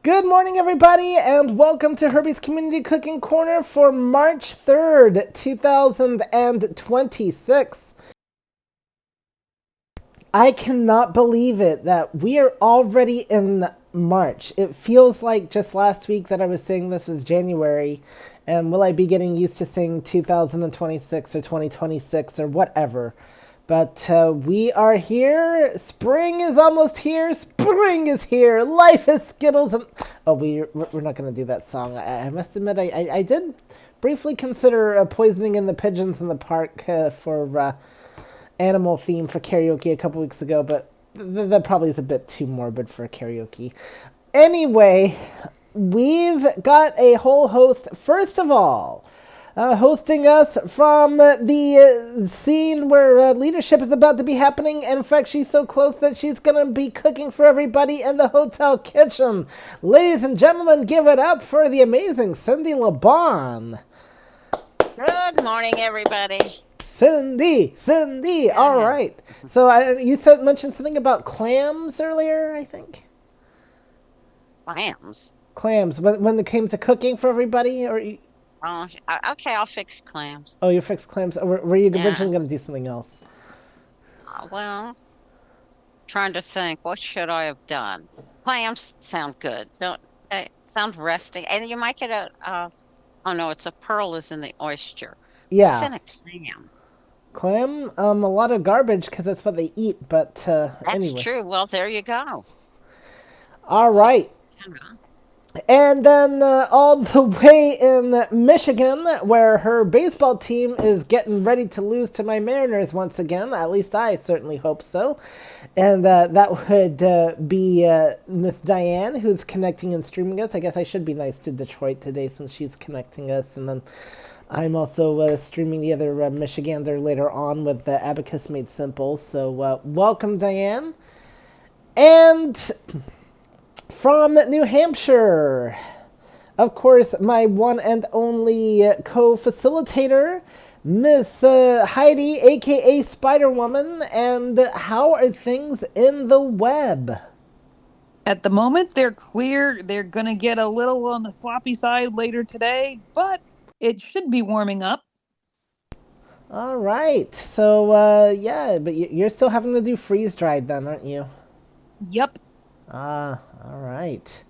Good morning, everybody, and welcome to Herbie's Community Cooking Corner for March 3rd, 2026. I cannot believe it that we are already in March. It feels like just last week that I was saying this was January, and will I be getting used to saying 2026 or 2026 or whatever? But we are here. Spring is almost here. Spring is here. Life is Skittles. And oh, we're not going to do that song. I must admit, I did briefly consider poisoning in the pigeons in the park for animal theme for karaoke a couple weeks ago, but that probably is a bit too morbid for karaoke. Anyway, we've got a whole host. First of all, hosting us from the scene where leadership is about to be happening. In fact, she's so close that she's going to be cooking for everybody in the hotel kitchen. Ladies and gentlemen, give it up for the amazing Cindy LeBon. Good morning, everybody. Cindy. All right. So you mentioned something about clams earlier, I think. Clams. Clams. When it came to cooking for everybody, or Okay, I'll fix clams. oh, you fixed clams. Or were you Yeah. originally going to do something else? Well, trying to think, what should I have done? Clams sound good. Don't they sound resting? And you might get oh no, it's a pearl is in the oyster. What's Yeah. in a clam? Clam, a lot of garbage because that's what they eat. But That's anyway, true. Well, there you go. all So, right. you know, And then all the way in Michigan, where her baseball team is getting ready to lose to my Mariners once again. At least I certainly hope so. And that would be Miss Diane, who's connecting and streaming us. I guess I should be nice to Detroit today since she's connecting us. And then I'm also streaming the other Michigander later on with the Abacus Made Simple. So welcome, Diane. And from New Hampshire, of course, my one and only co-facilitator, Miss Heidi, aka Spider Woman. And how are things in the web? At the moment, they're clear. They're going to get a little on the sloppy side later today, but it should be warming up. All right. So, yeah, but you're still having to do freeze dried then, aren't you? Yep. Ah, all right.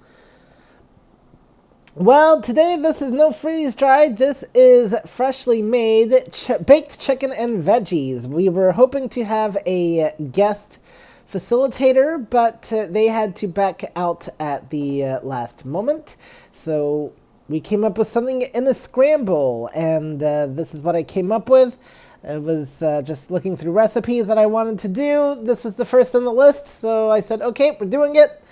Well, today this is no freeze dried. This is freshly made baked chicken and veggies. We were hoping to have a guest facilitator, but they had to back out at the last moment. So we came up with something in a scramble, and this is what I came up with. I was just looking through recipes that I wanted to do. This was the first on the list, so I said, okay, we're doing it.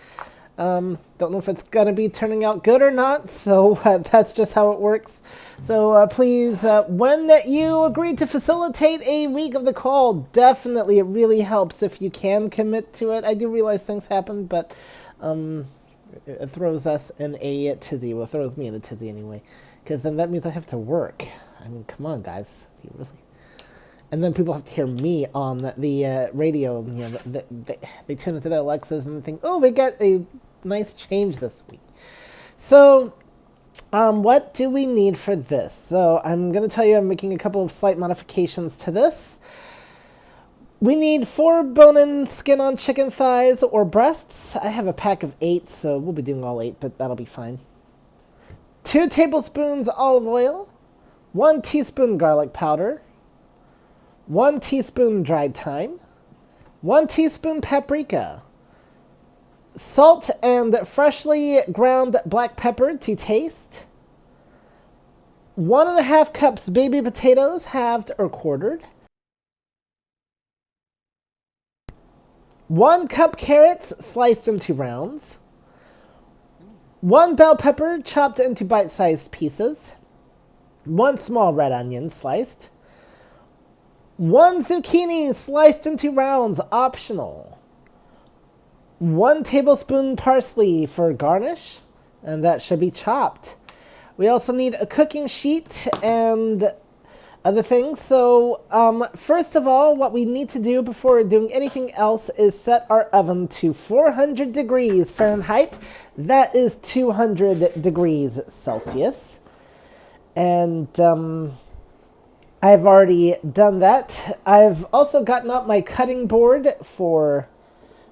Don't know if it's gonna be turning out good or not, so that's just how it works. So please, when you agree to facilitate a week of the call, definitely it really helps if you can commit to it. I do realize things happen, but it throws us in a tizzy. Well, it throws me in a tizzy anyway, because then that means I have to work. I mean, come on, guys. Do you really? And then people have to hear me on the radio. You know, they tune into their Alexas and think, "Oh, we got a nice change this week." So, what do we need for this? So, I'm going to tell you I'm making a couple of slight modifications to this. We need 4 bone-in skin-on chicken thighs or breasts. I have a pack of 8, so we'll be doing all 8, but that'll be fine. 2 tablespoons olive oil, 1 teaspoon garlic powder, 1 teaspoon dried thyme, 1 teaspoon paprika, salt and freshly ground black pepper to taste, 1.5 cups baby potatoes, halved or quartered, 1 cup carrots sliced into rounds, 1 bell pepper chopped into bite-sized pieces, 1 small red onion sliced, 1 zucchini sliced into rounds, optional. 1 tablespoon parsley for garnish, and that should be chopped. We also need a cooking sheet and other things. So, first of all, what we need to do before doing anything else is set our oven to 400 degrees Fahrenheit. That is 200 degrees Celsius. And I've already done that. I've also gotten out my cutting board for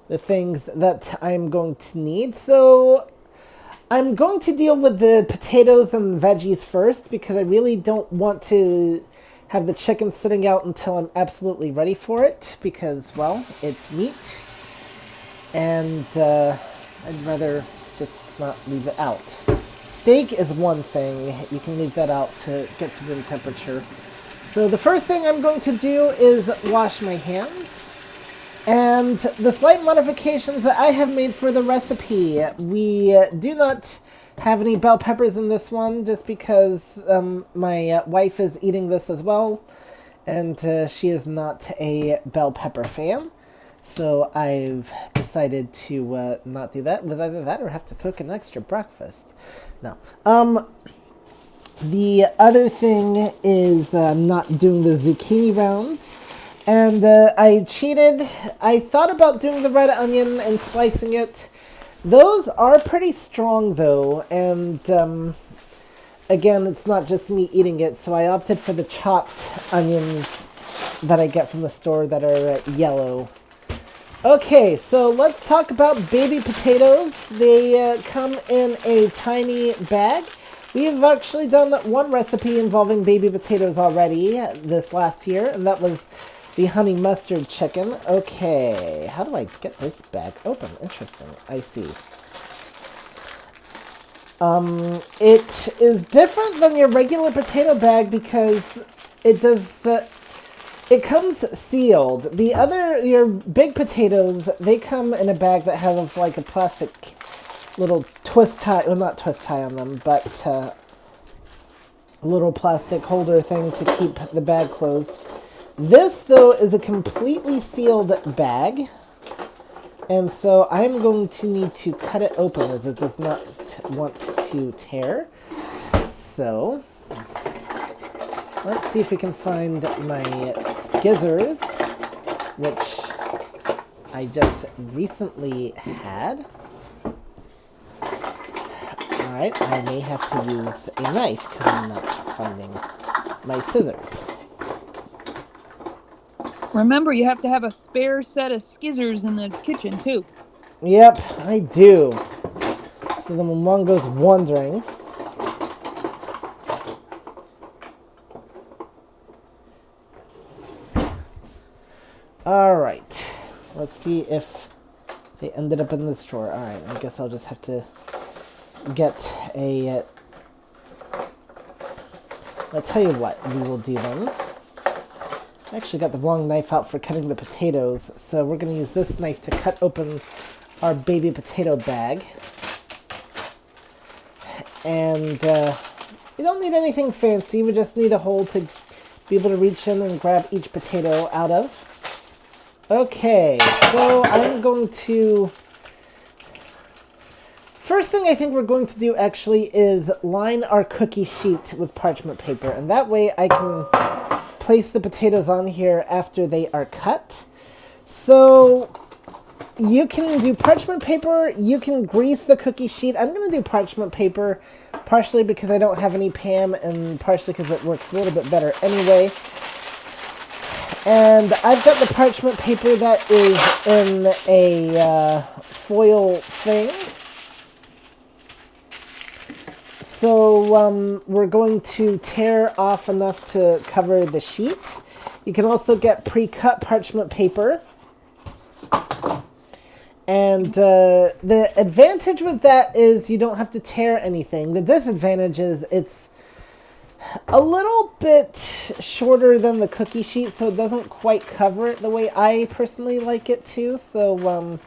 the things that I'm going to need. So I'm going to deal with the potatoes and veggies first because I really don't want to have the chicken sitting out until I'm absolutely ready for it because, well, it's meat and I'd rather just not leave it out. Steak is one thing. You can leave that out to get to room temperature. So the first thing I'm going to do is wash my hands. And the slight modifications that I have made for the recipe, we do not have any bell peppers in this one just because my wife is eating this as well, and she is not a bell pepper fan. So I've decided to not do that. It was either that or have to cook an extra breakfast. No. The other thing is not doing the zucchini rounds. And I cheated. I thought about doing the red onion and slicing it. Those are pretty strong, though. And, again, it's not just me eating it. So I opted for the chopped onions that I get from the store that are yellow. Okay, so let's talk about baby potatoes. They come in a tiny bag. We've actually done one recipe involving baby potatoes already this last year. And that was the honey mustard chicken. Okay, how do I get this bag open? Interesting. I see. It is different than your regular potato bag because it does. It comes sealed. Your big potatoes, they come in a bag that has like a plastic little twist tie. Well, not twist tie on them, but a little plastic holder thing to keep the bag closed. This, though, is a completely sealed bag, and so I'm going to need to cut it open as it does not want to tear. So, let's see if we can find my skizzers, which I just recently had. Alright, I may have to use a knife because I'm not finding my scissors. Remember, you have to have a spare set of skizzers in the kitchen, too. Yep, I do. So then when one goes wandering. Alright. Let's see if they ended up in this drawer. Alright, I guess I'll just have to get a... I'll tell you what we will do then. I actually got the wrong knife out for cutting the potatoes, so we're going to use this knife to cut open our baby potato bag. And you don't need anything fancy, we just need a hole to be able to reach in and grab each potato out of. Okay, so I'm going to... First thing I think we're going to do actually is line our cookie sheet with parchment paper, and that way I can place the potatoes on here after they are cut. So you can do parchment paper, you can grease the cookie sheet. I'm going to do parchment paper, partially because I don't have any Pam and partially because it works a little bit better anyway. And I've got the parchment paper that is in a foil thing. So we're going to tear off enough to cover the sheet. You can also get pre-cut parchment paper. And the advantage with that is you don't have to tear anything. The disadvantage is it's a little bit shorter than the cookie sheet, so it doesn't quite cover it the way I personally like it to. So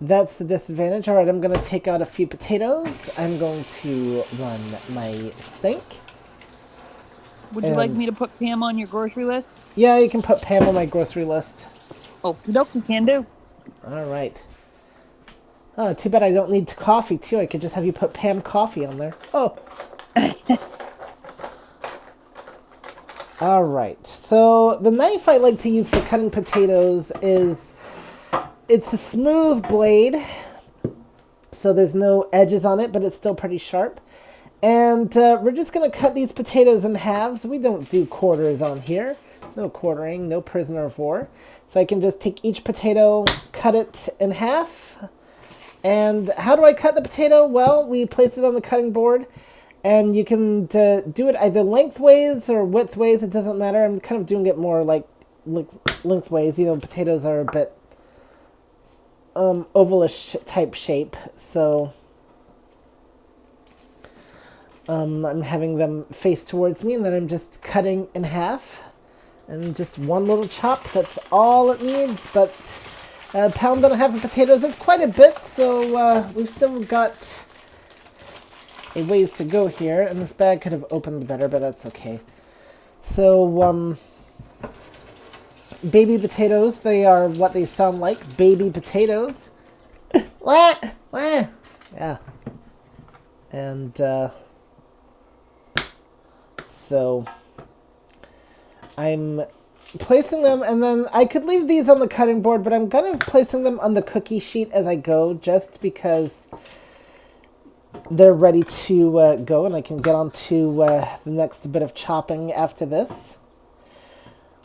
that's the disadvantage. All right, I'm going to take out a few potatoes. I'm going to run my sink. Would you like me to put Pam on your grocery list? Yeah, you can put Pam on my grocery list. Okie dokie, can do. All right. Oh, too bad I don't need coffee, too. I could just have you put Pam coffee on there. Oh. All right. So the knife I like to use for cutting potatoes it's a smooth blade, so there's no edges on it, but it's still pretty sharp. And we're just going to cut these potatoes in halves. We don't do quarters on here. No quartering, no prisoner of war. So I can just take each potato, cut it in half. And how do I cut the potato? Well, we place it on the cutting board. And you can do it either lengthways or widthways. It doesn't matter. I'm kind of doing it more like lengthways. You know, potatoes are a bit ovalish type shape. So I'm having them face towards me, and then I'm just cutting in half. And just one little chop. That's all it needs. But a pound and a half of potatoes is quite a bit. So we've still got a ways to go here, and this bag could have opened better, but that's okay. So, baby potatoes, they are what they sound like, baby potatoes. Wah, wah. Yeah. And, so, I'm placing them, and then I could leave these on the cutting board, but I'm kind of placing them on the cookie sheet as I go, just because they're ready to go, and I can get on to the next bit of chopping after this.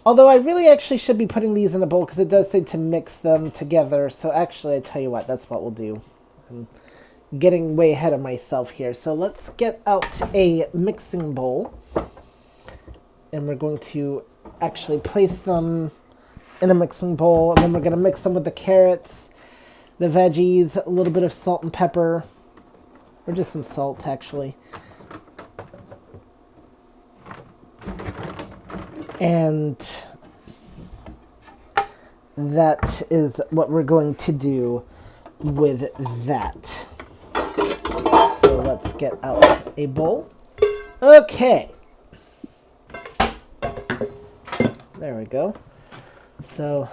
Although I really actually should be putting these in a bowl, because it does say to mix them together. So actually, I tell you what, that's what we'll do. I'm getting way ahead of myself here. So let's get out a mixing bowl. And we're going to actually place them in a mixing bowl. And then we're going to mix them with the carrots, the veggies, a little bit of salt and pepper. Or just some salt, actually. And that is what we're going to do with that. So let's get out a bowl. Okay. There we go. So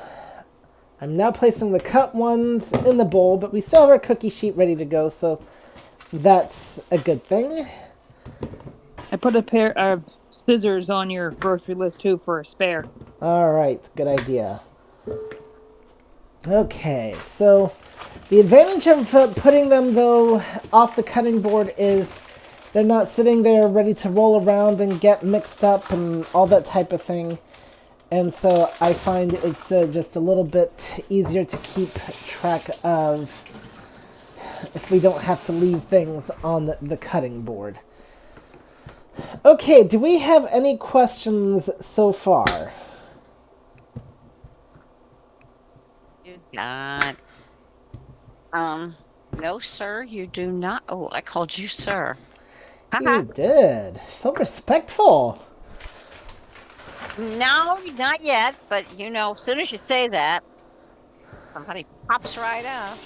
I'm now placing the cut ones in the bowl, but we still have our cookie sheet ready to go, so that's a good thing. I put a pair of scissors on your grocery list too for a spare. All right, good idea. Okay, so the advantage of putting them, though, off the cutting board is they're not sitting there ready to roll around and get mixed up and all that type of thing. And so I find it's just a little bit easier to keep track of if we don't have to leave things on the cutting board. Okay, do we have any questions so far? You not. No, sir, you do not. Oh, I called you sir. You did. So respectful. No, not yet, but as soon as you say that, somebody pops right up.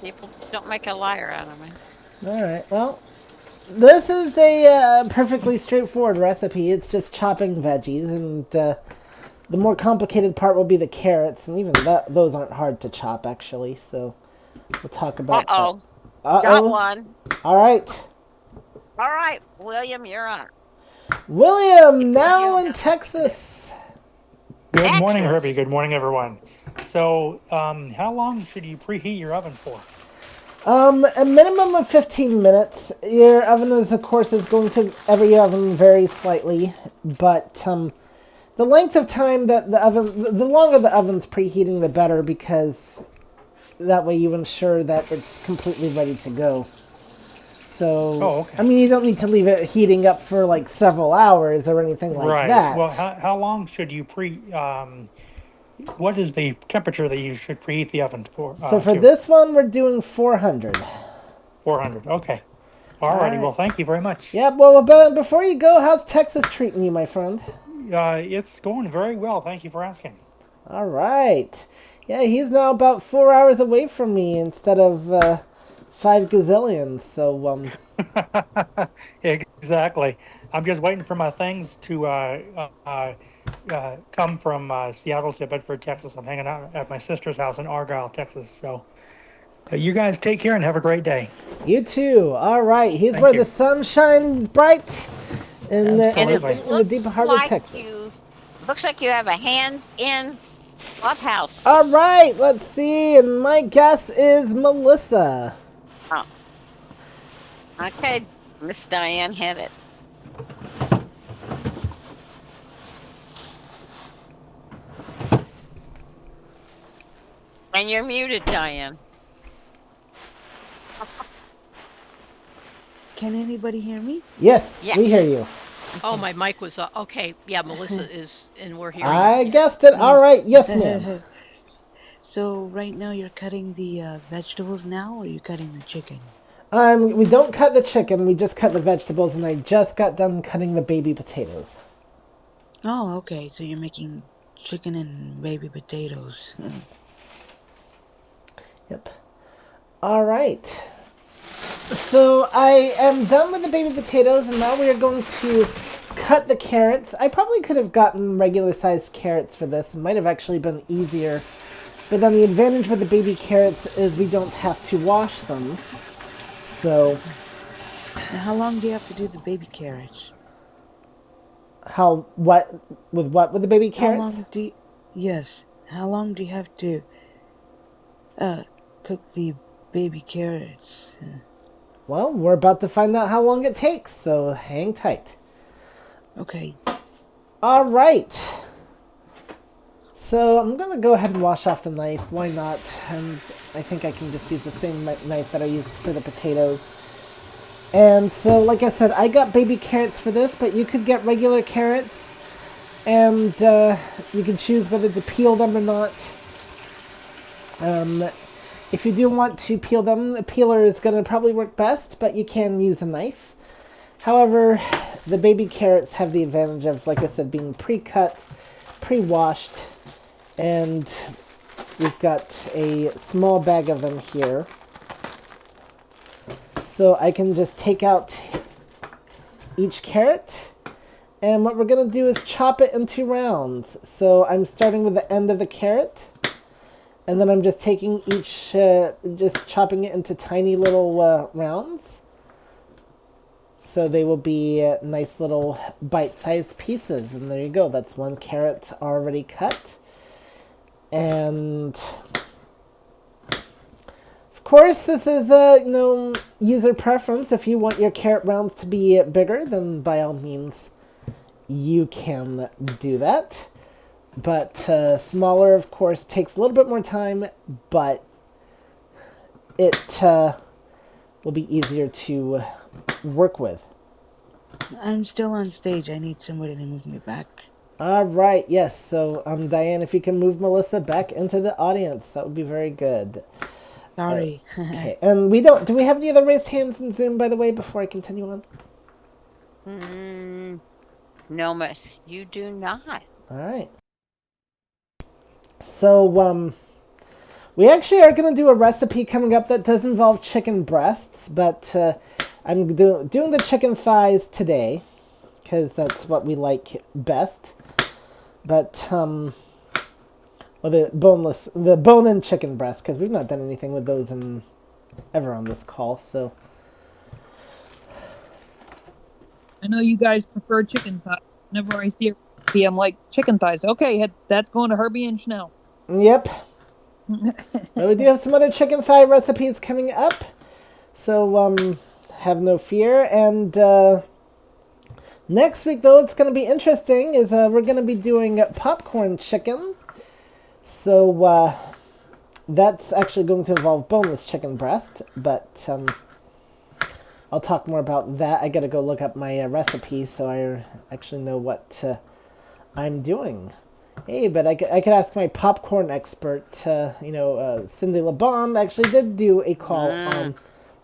People don't make a liar out of me. All right, well, this is a perfectly straightforward recipe. It's just chopping veggies, and the more complicated part will be the carrots, and even those aren't hard to chop, actually, so we'll talk about Uh-oh. that. Got one. All right. All right, William, you're on. William, now in Texas. Good morning, Herbie. Good morning, everyone. So, how long should you preheat your oven for? A minimum of 15 minutes. Your oven is, of course, every oven varies slightly, but the length of time that the longer the oven's preheating, the better, because that way you ensure that it's completely ready to go. So, okay. I mean, you don't need to leave it heating up for like several hours or anything like that. Well, how long should you what is the temperature that you should preheat the oven for? So for this one, we're doing 400. 400, okay. Alrighty, well, thank you very much. Yeah, well, before you go, how's Texas treating you, my friend? It's going very well, thank you for asking. All right. Yeah, he's now about 4 hours away from me instead of 5 gazillions, so, Exactly. I'm just waiting for my things to come from Seattle to Bedford, Texas. I'm hanging out at my sister's house in Argyle, Texas. So you guys take care and have a great day. You too. All right. Here's Thank where you. the sun shines bright in And it Absolutely. the deep heart of Texas. looks like you have a hand in clubhouse. All right, let's see. And my guess is Melissa. Oh, okay, Miss Diane hit it. And you're muted, Diane. Can anybody hear me? Yes, Yes. we hear you. Oh, my mic was okay. Yeah, Melissa is, and we're hearing I you. guessed it. All right, yes, ma'am. So right now you're cutting the vegetables now, or are you cutting the chicken? We don't cut the chicken. We just cut the vegetables, and I just got done cutting the baby potatoes. Oh, okay. So you're making chicken and baby potatoes. Yep. All right. So I am done with the baby potatoes, and now we are going to cut the carrots. I probably could have gotten regular sized carrots for this. It might have actually been easier. But then the advantage with the baby carrots is we don't have to wash them. So Now, how long do you have to do the baby carrots? what with the baby How carrots? long do you, yes. How long do you have to cook the baby carrots? Well, we're about to find out how long it takes, so hang tight. Okay. All right. So I'm going to go ahead and wash off the knife. Why not? And I think I can just use the same knife that I used for the potatoes. And so, like I said, I got baby carrots for this, but you could get regular carrots. And you can choose whether to peel them or not. If you do want to peel them, a peeler is going to probably work best, but you can use a knife. However, the baby carrots have the advantage of, like I said, being pre-cut, pre-washed, and we've got a small bag of them here. So I can just take out each carrot, and what we're going to do is chop it into rounds. So I'm starting with the end of the carrot, and then I'm just taking each, just chopping it into tiny little rounds. So they will be nice little bite-sized pieces. And there you go. That's one carrot already cut. And of course, this is user preference. If you want your carrot rounds to be bigger, then by all means you can do that. But smaller, of course, takes a little bit more time, but it will be easier to work with. I'm still on stage. I need somebody to move me back. All right, yes. So, Diane, if you can move Melissa back into the audience, that would be very good. Sorry. Okay, and do we have any other raised hands in Zoom, by the way, before I continue on? No, miss, you do not. All right. So, we actually are going to do a recipe coming up that does involve chicken breasts, but I'm doing the chicken thighs today, because that's what we like best. But, well, the bone-in chicken breast, because we've not done anything with those ever on this call, so. I know you guys prefer chicken thighs. Whenever I see a recipe, I'm like, chicken thighs. Okay, that's going to Herbie and Chanel. Yep. But we do have some other chicken thigh recipes coming up, so have no fear. And next week, though, it's going to be interesting, is we're going to be doing popcorn chicken. So that's actually going to involve boneless chicken breast, but I'll talk more about that. I got to go look up my recipe so I actually know what I'm doing. Hey, but I could ask my popcorn expert, Cindy LeBon actually did do a call on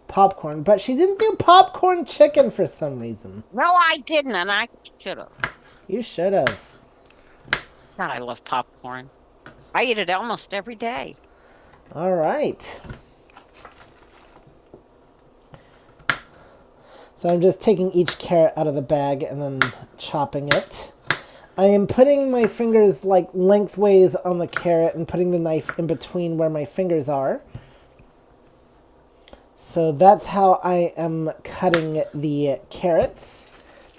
popcorn, but she didn't do popcorn chicken for some reason. No, I didn't, and I should have. You should have. God, I love popcorn. I eat it almost every day. All right. So I'm just taking each carrot out of the bag and then chopping it. I am putting my fingers like lengthways on the carrot and putting the knife in between where my fingers are. So that's how I am cutting the carrots.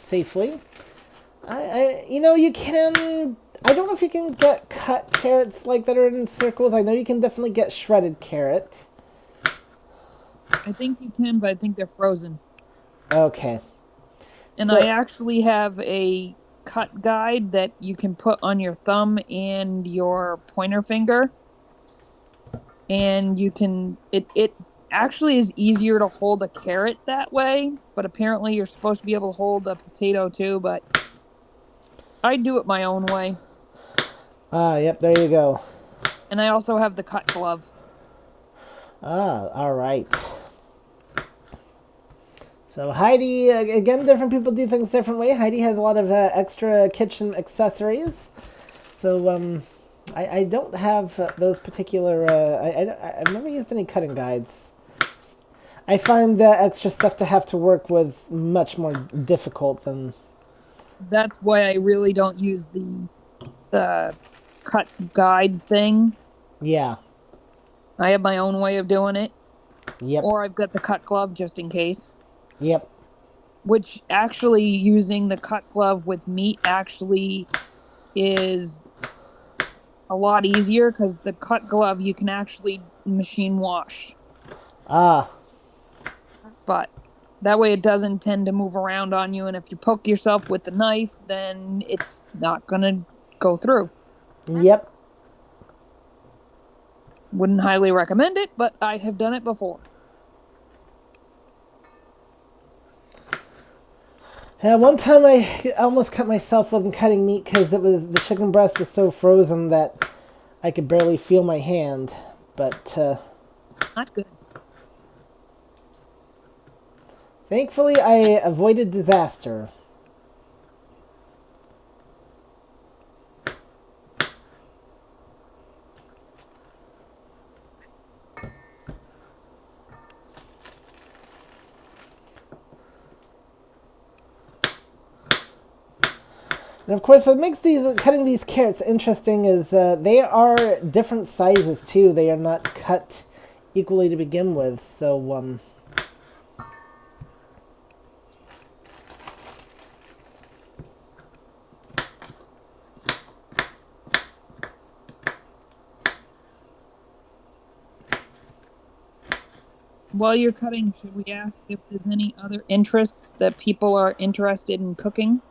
safely. You can. I don't know if you can get cut carrots like that are in circles. I know you can definitely get shredded carrot. I think you can, but I think they're frozen. Okay. And So- I actually have a cut guide that you can put on your thumb and your pointer finger. And you can it actually is easier to hold a carrot that way, but apparently you're supposed to be able to hold a potato too, but I do it my own way. Yep, there you go. And I also have the cut glove. All right. So Heidi, again, different people do things different way. Heidi has a lot of extra kitchen accessories. So I don't have those particular. I've never used any cutting guides. I find the extra stuff to have to work with much more difficult than. That's why I really don't use the cut guide thing. Yeah. I have my own way of doing it. Yep. Or I've got the cut glove just in case. Yep. Which actually using the cut glove with meat actually is a lot easier because the cut glove you can actually machine wash. But that way it doesn't tend to move around on you, and if you poke yourself with the knife, then it's not gonna go through. Yep. Wouldn't highly recommend it, but I have done it before. Yeah, one time I almost cut myself with cutting meat because the chicken breast was so frozen that I could barely feel my hand. But Not good. thankfully, I avoided disaster. And of course, what makes cutting these carrots interesting is they are different sizes too. They are not cut equally to begin with. So While you're cutting, should we ask if there's any other interests that people are interested in cooking?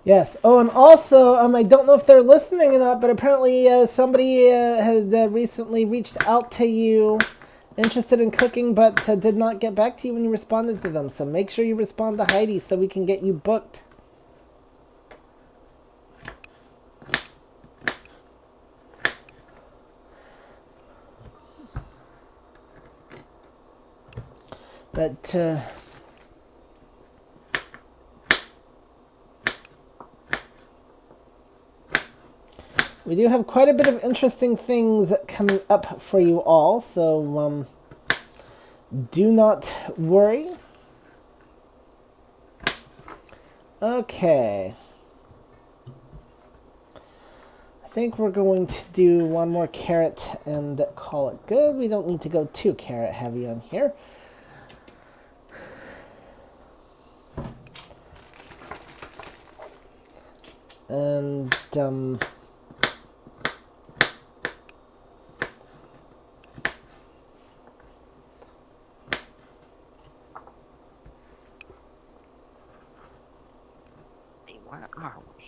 yes. Oh, and also, I don't know if they're listening or not, but apparently somebody had recently reached out to you, interested in cooking, but did not get back to you when you responded to them. So make sure you respond to Heidi so we can get you booked. But we do have quite a bit of interesting things coming up for you all, so do not worry. Okay. I think we're going to do one more carrot and call it good. We don't need to go too carrot heavy on here. And Where are we?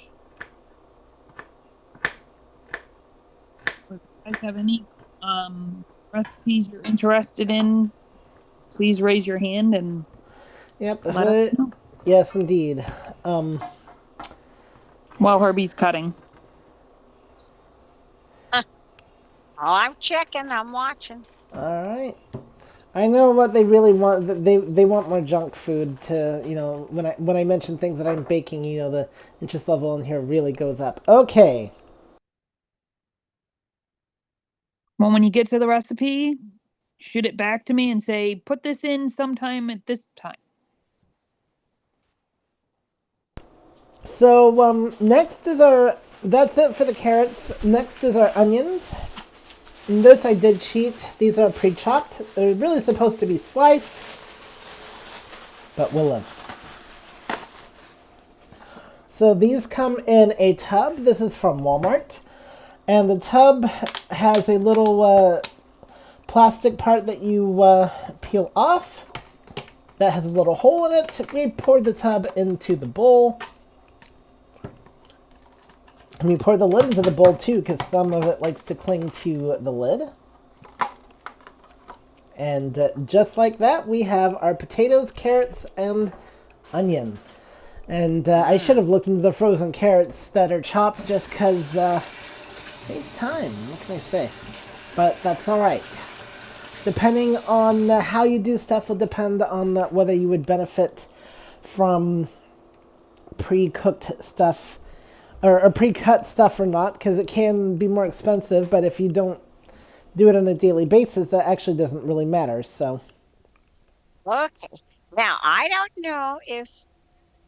If you guys have any recipes you're interested in, please raise your hand and yep, let us know. yes, indeed. While Herbie's cutting. Oh, I'm checking. I'm watching. All right. I know what they really want. They want more junk food to, when I mention things that I'm baking, the interest level in here really goes up. Okay. Well, when you get to the recipe, shoot it back to me and say, put this in sometime at this time. So next is that's it for the carrots. Next is our onions. And this I did cheat. These are pre-chopped. They're really supposed to be sliced. but we'll live. So these come in a tub. This is from Walmart. And the tub has a little plastic part that you peel off. That has a little hole in it. We poured the tub into the bowl. And we pour the lid into the bowl too, because some of it likes to cling to the lid. And just like that, we have our potatoes, carrots, and onion. And I should have looked into the frozen carrots that are chopped just because saves time. What can I say? But that's all right. Depending on how you do stuff will depend on whether you would benefit from pre-cooked stuff or pre-cut stuff or not, because it can be more expensive. But if you don't do it on a daily basis, that actually doesn't really matter. So, Okay. Now, I don't know if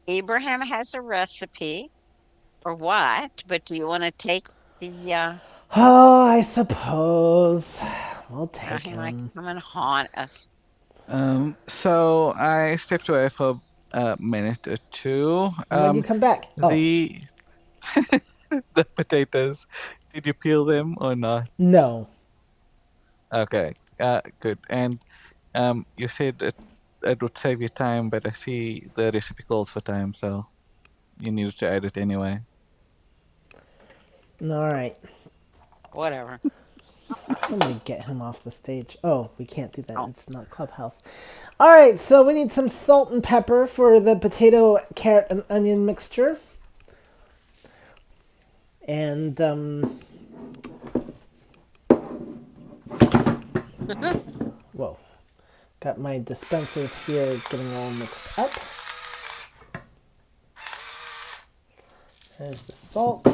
Abraham has a recipe or what, but do you want to take the oh, I suppose we'll take he might him. come and haunt us. So I stepped away for a minute or two. And when do you come back? Oh, The the potatoes, did you peel them or not? no. Okay, good. And you said it would save you time, but I see the recipe calls for time, so you needed to add it anyway. All right. Whatever. Somebody get him off the stage. Oh, we can't do that. Oh. It's not Clubhouse. All right, so we need some salt and pepper for the potato, carrot, and onion mixture. And, whoa. Got my dispensers here getting all mixed up. There's the salt.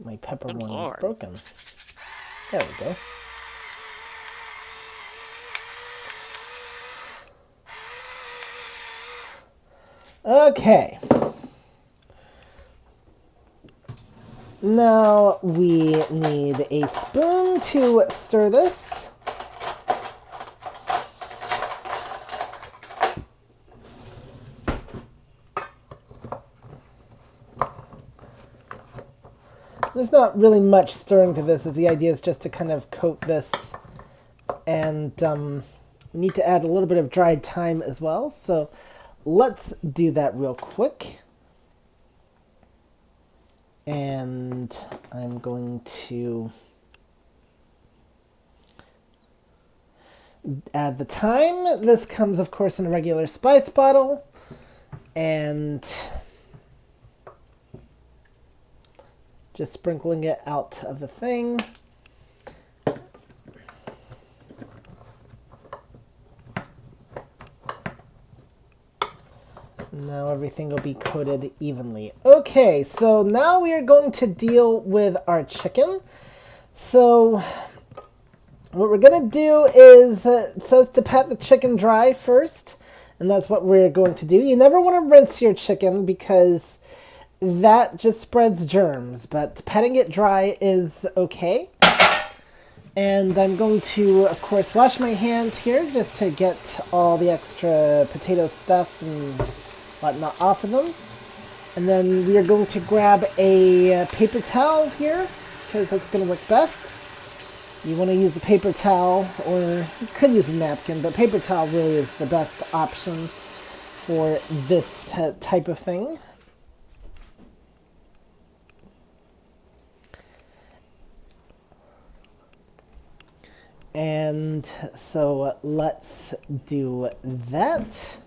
My pepper Good one Lord. is broken. There we go. Okay. Now we need a spoon to stir this. There's not really much stirring to this, as the idea is just to kind of coat this, and need to add a little bit of dried thyme as well. So let's do that real quick. And I'm going to add the thyme. This comes, of course, in a regular spice bottle. And just sprinkling it out of the thing. Now everything will be coated evenly. Okay, so now we are going to deal with our chicken. So what we're going to do is, it says to pat the chicken dry first, and that's what we're going to do. You never want to rinse your chicken because that just spreads germs, but patting it dry is okay. And I'm going to, of course, wash my hands here just to get all the extra potato stuff and whatnot off of them. And then we are going to grab a paper towel here because that's going to work best. You want to use a paper towel, or you could use a napkin, but paper towel really is the best option for this type of thing. And so let's do that.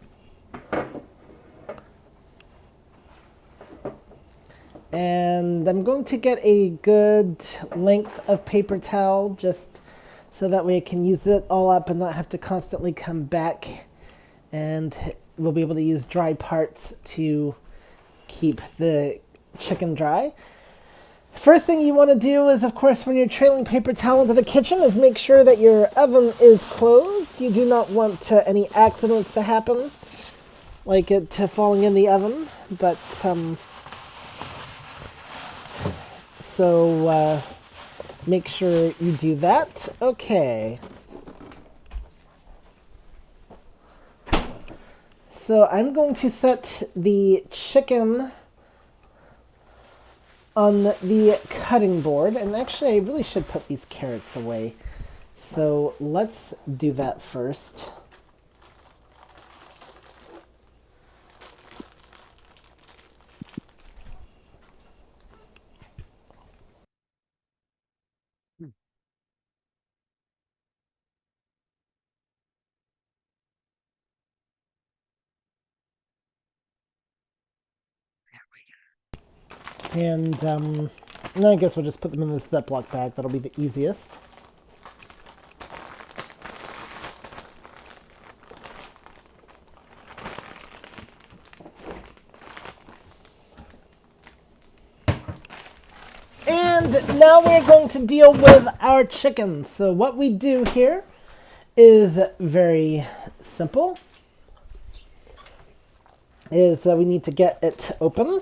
And I'm going to get a good length of paper towel just so that way I can use it all up and not have to constantly come back. And we'll be able to use dry parts to keep the chicken dry. First thing you want to do is, of course, when you're trailing paper towel into the kitchen, is make sure that your oven is closed. You do not want any accidents to happen, like it falling in the oven. But make sure you do that. Okay. So I'm going to set the chicken on the cutting board. And actually, I really should put these carrots away. So let's do that first. And I guess we'll just put them in this Ziploc bag. That'll be the easiest. And now we're going to deal with our chicken. So what we do here is very simple. We need to get it open.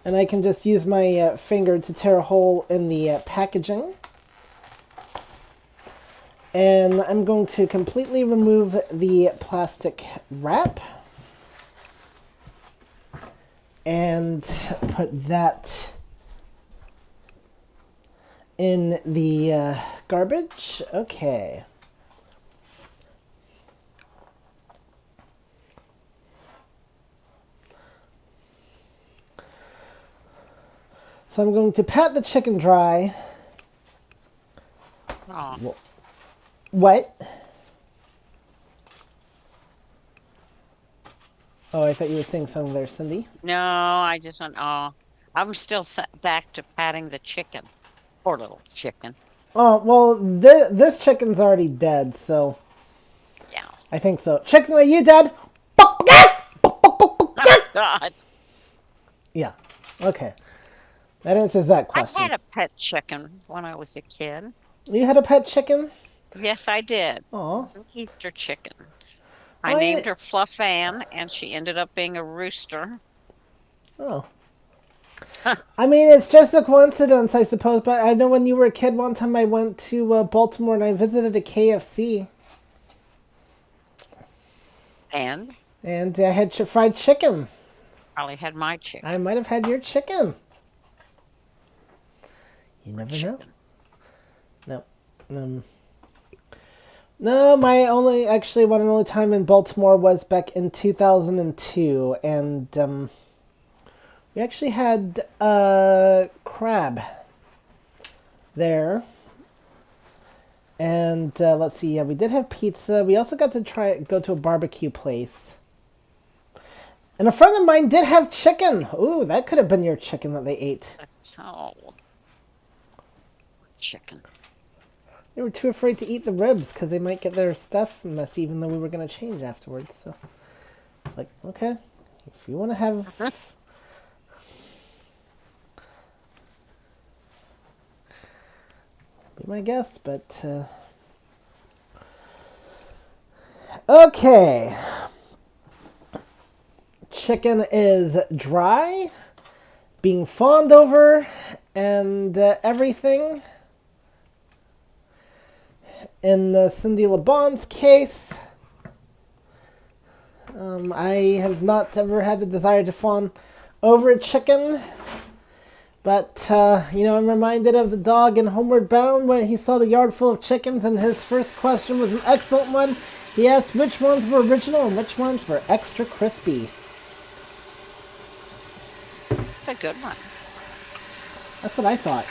And I can just use my finger to tear a hole in the packaging. And I'm going to completely remove the plastic wrap. And put that in the garbage. Okay. So I'm going to pat the chicken dry. Oh. What? Oh, I thought you were saying something there, Cindy. No, I just went, oh. I'm still back to patting the chicken. Poor little chicken. Oh, well, this chicken's already dead, so Yeah. I think so. Chicken, are you dead? Oh, God. Yeah. Okay. That answers that I question. had a pet chicken when I was a kid. You had a pet chicken? Yes, I did. It Aw. was an Easter chicken. I Oh, named her Fluff Ann, and she ended up being a rooster. Oh. I mean, it's just a coincidence, I suppose, but I know when you were a kid, one time I went to Baltimore and I visited a KFC. And And I had fried chicken. probably had my chicken. I might have had your chicken. You never know. No. No, my only time in Baltimore was back in 2002, and we actually had crab there. And let's see, yeah, we did have pizza. We also got to go to a barbecue place. And a friend of mine did have chicken. Ooh, that could have been your chicken that they ate. Oh, chicken. They were too afraid to eat the ribs because they might get their stuff messy, even though we were going to change afterwards. So it's like, okay, if you want to have... Be my guest, but... Okay. Chicken is dry, being fawned over, and everything. In Cindy LeBon's case, I have not ever had the desire to fawn over a chicken. But, I'm reminded of the dog in Homeward Bound when he saw the yard full of chickens, and his first question was an excellent one. He asked which ones were original and which ones were extra crispy. It's a good one. That's what I thought.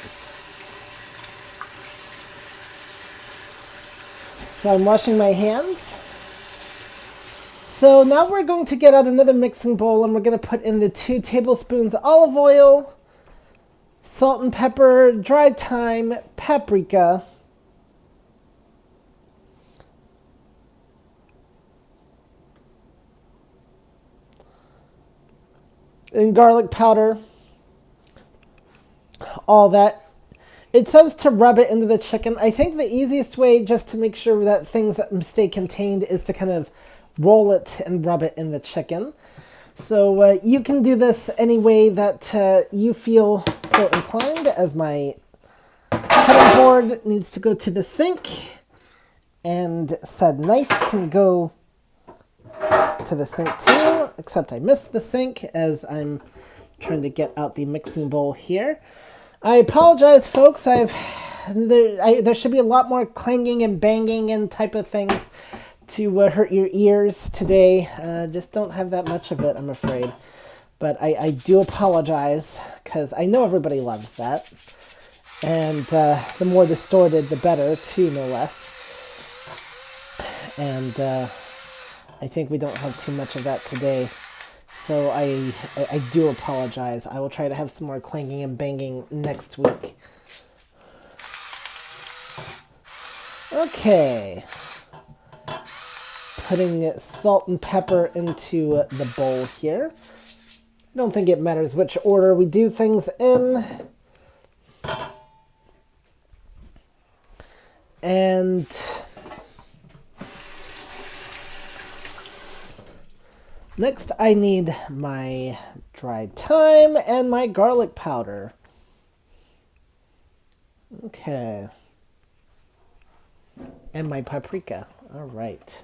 So I'm washing my hands. So now we're going to get out another mixing bowl, and we're going to put in the 2 tablespoons olive oil, salt and pepper, dried thyme, paprika, and garlic powder. All that. It says to rub it into the chicken. I think the easiest way, just to make sure that things stay contained, is to kind of roll it and rub it in the chicken. So you can do this any way that you feel so inclined, as my board needs to go to the sink, and said knife can go to the sink too, except I missed the sink as I'm trying to get out the mixing bowl here. I apologize, folks. There should be a lot more clanging and banging and type of things to hurt your ears today. Just don't have that much of it, I'm afraid. But I do apologize, because I know everybody loves that. And the more distorted, the better, too, no less. And I think we don't have too much of that today. So I do apologize. I will try to have some more clanging and banging next week. Okay. Putting salt and pepper into the bowl here. I don't think it matters which order we do things in. And next I need my dried thyme and my garlic powder. Okay. And my paprika. All right.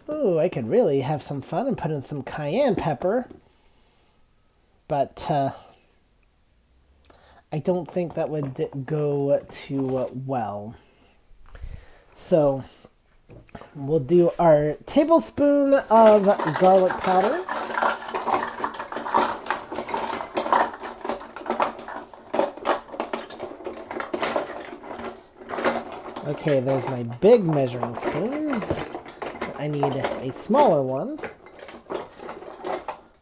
Ooh, I could really have some fun and put in some cayenne pepper. But I don't think that would go too well. So we'll do our tablespoon of garlic powder. Okay, there's my big measuring spoons. I need a smaller one.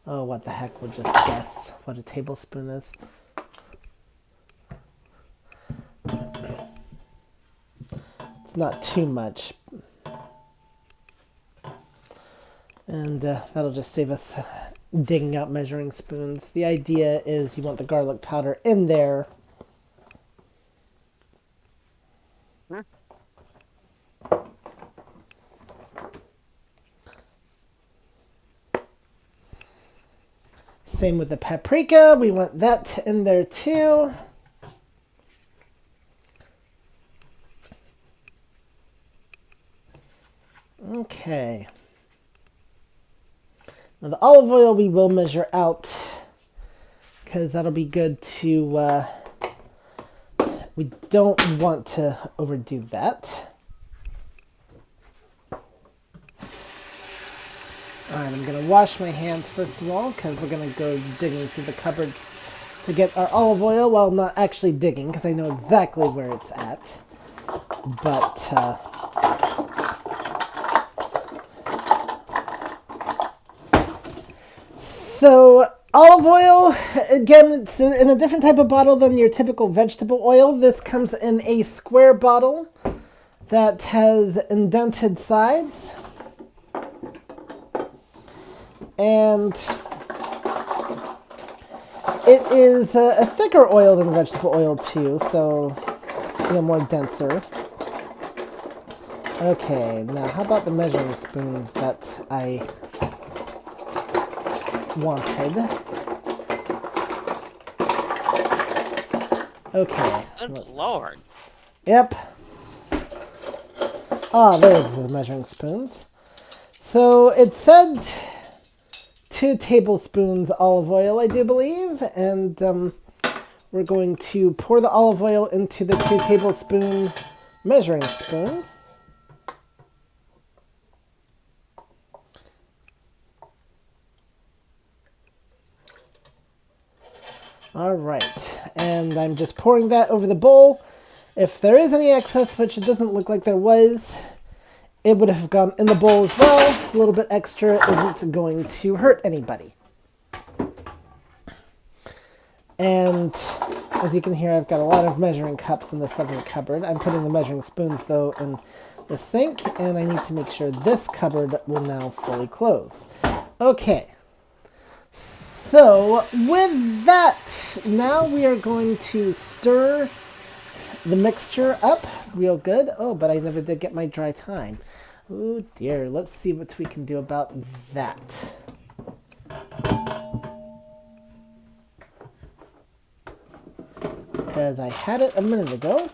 Oh, what the heck, we'll just guess what a tablespoon is. It's not too much. And that'll just save us digging out measuring spoons. The idea is you want the garlic powder in there. Same with the paprika. We want that in there too. Okay. Now the olive oil we will measure out, because that'll be good to, we don't want to overdo that. Alright, I'm going to wash my hands first of all, because we're going to go digging through the cupboards to get our olive oil. Well, not actually digging, because I know exactly where it's at. But, so, olive oil, again, it's in a different type of bottle than your typical vegetable oil. This comes in a square bottle that has indented sides. And it is a thicker oil than vegetable oil too, so more denser. Okay, now how about the measuring spoons that I wanted? Okay. Good Lord. Yep. Ah, there's the measuring spoons. So it said 2 tablespoons olive oil, I do believe, and we're going to pour the olive oil into the 2 tablespoon measuring spoon. All right, and I'm just pouring that over the bowl. If there is any excess, which it doesn't look like there was, it would have gone in the bowl as well. A little bit extra isn't going to hurt anybody. And as you can hear, I've got a lot of measuring cups in this other cupboard. I'm putting the measuring spoons, though, in the sink, and I need to make sure this cupboard will now fully close. Okay. So, with that, now we are going to stir the mixture up real good. Oh, but I never did get my dry thyme. Oh dear, let's see what we can do about that. Because I had it a minute ago.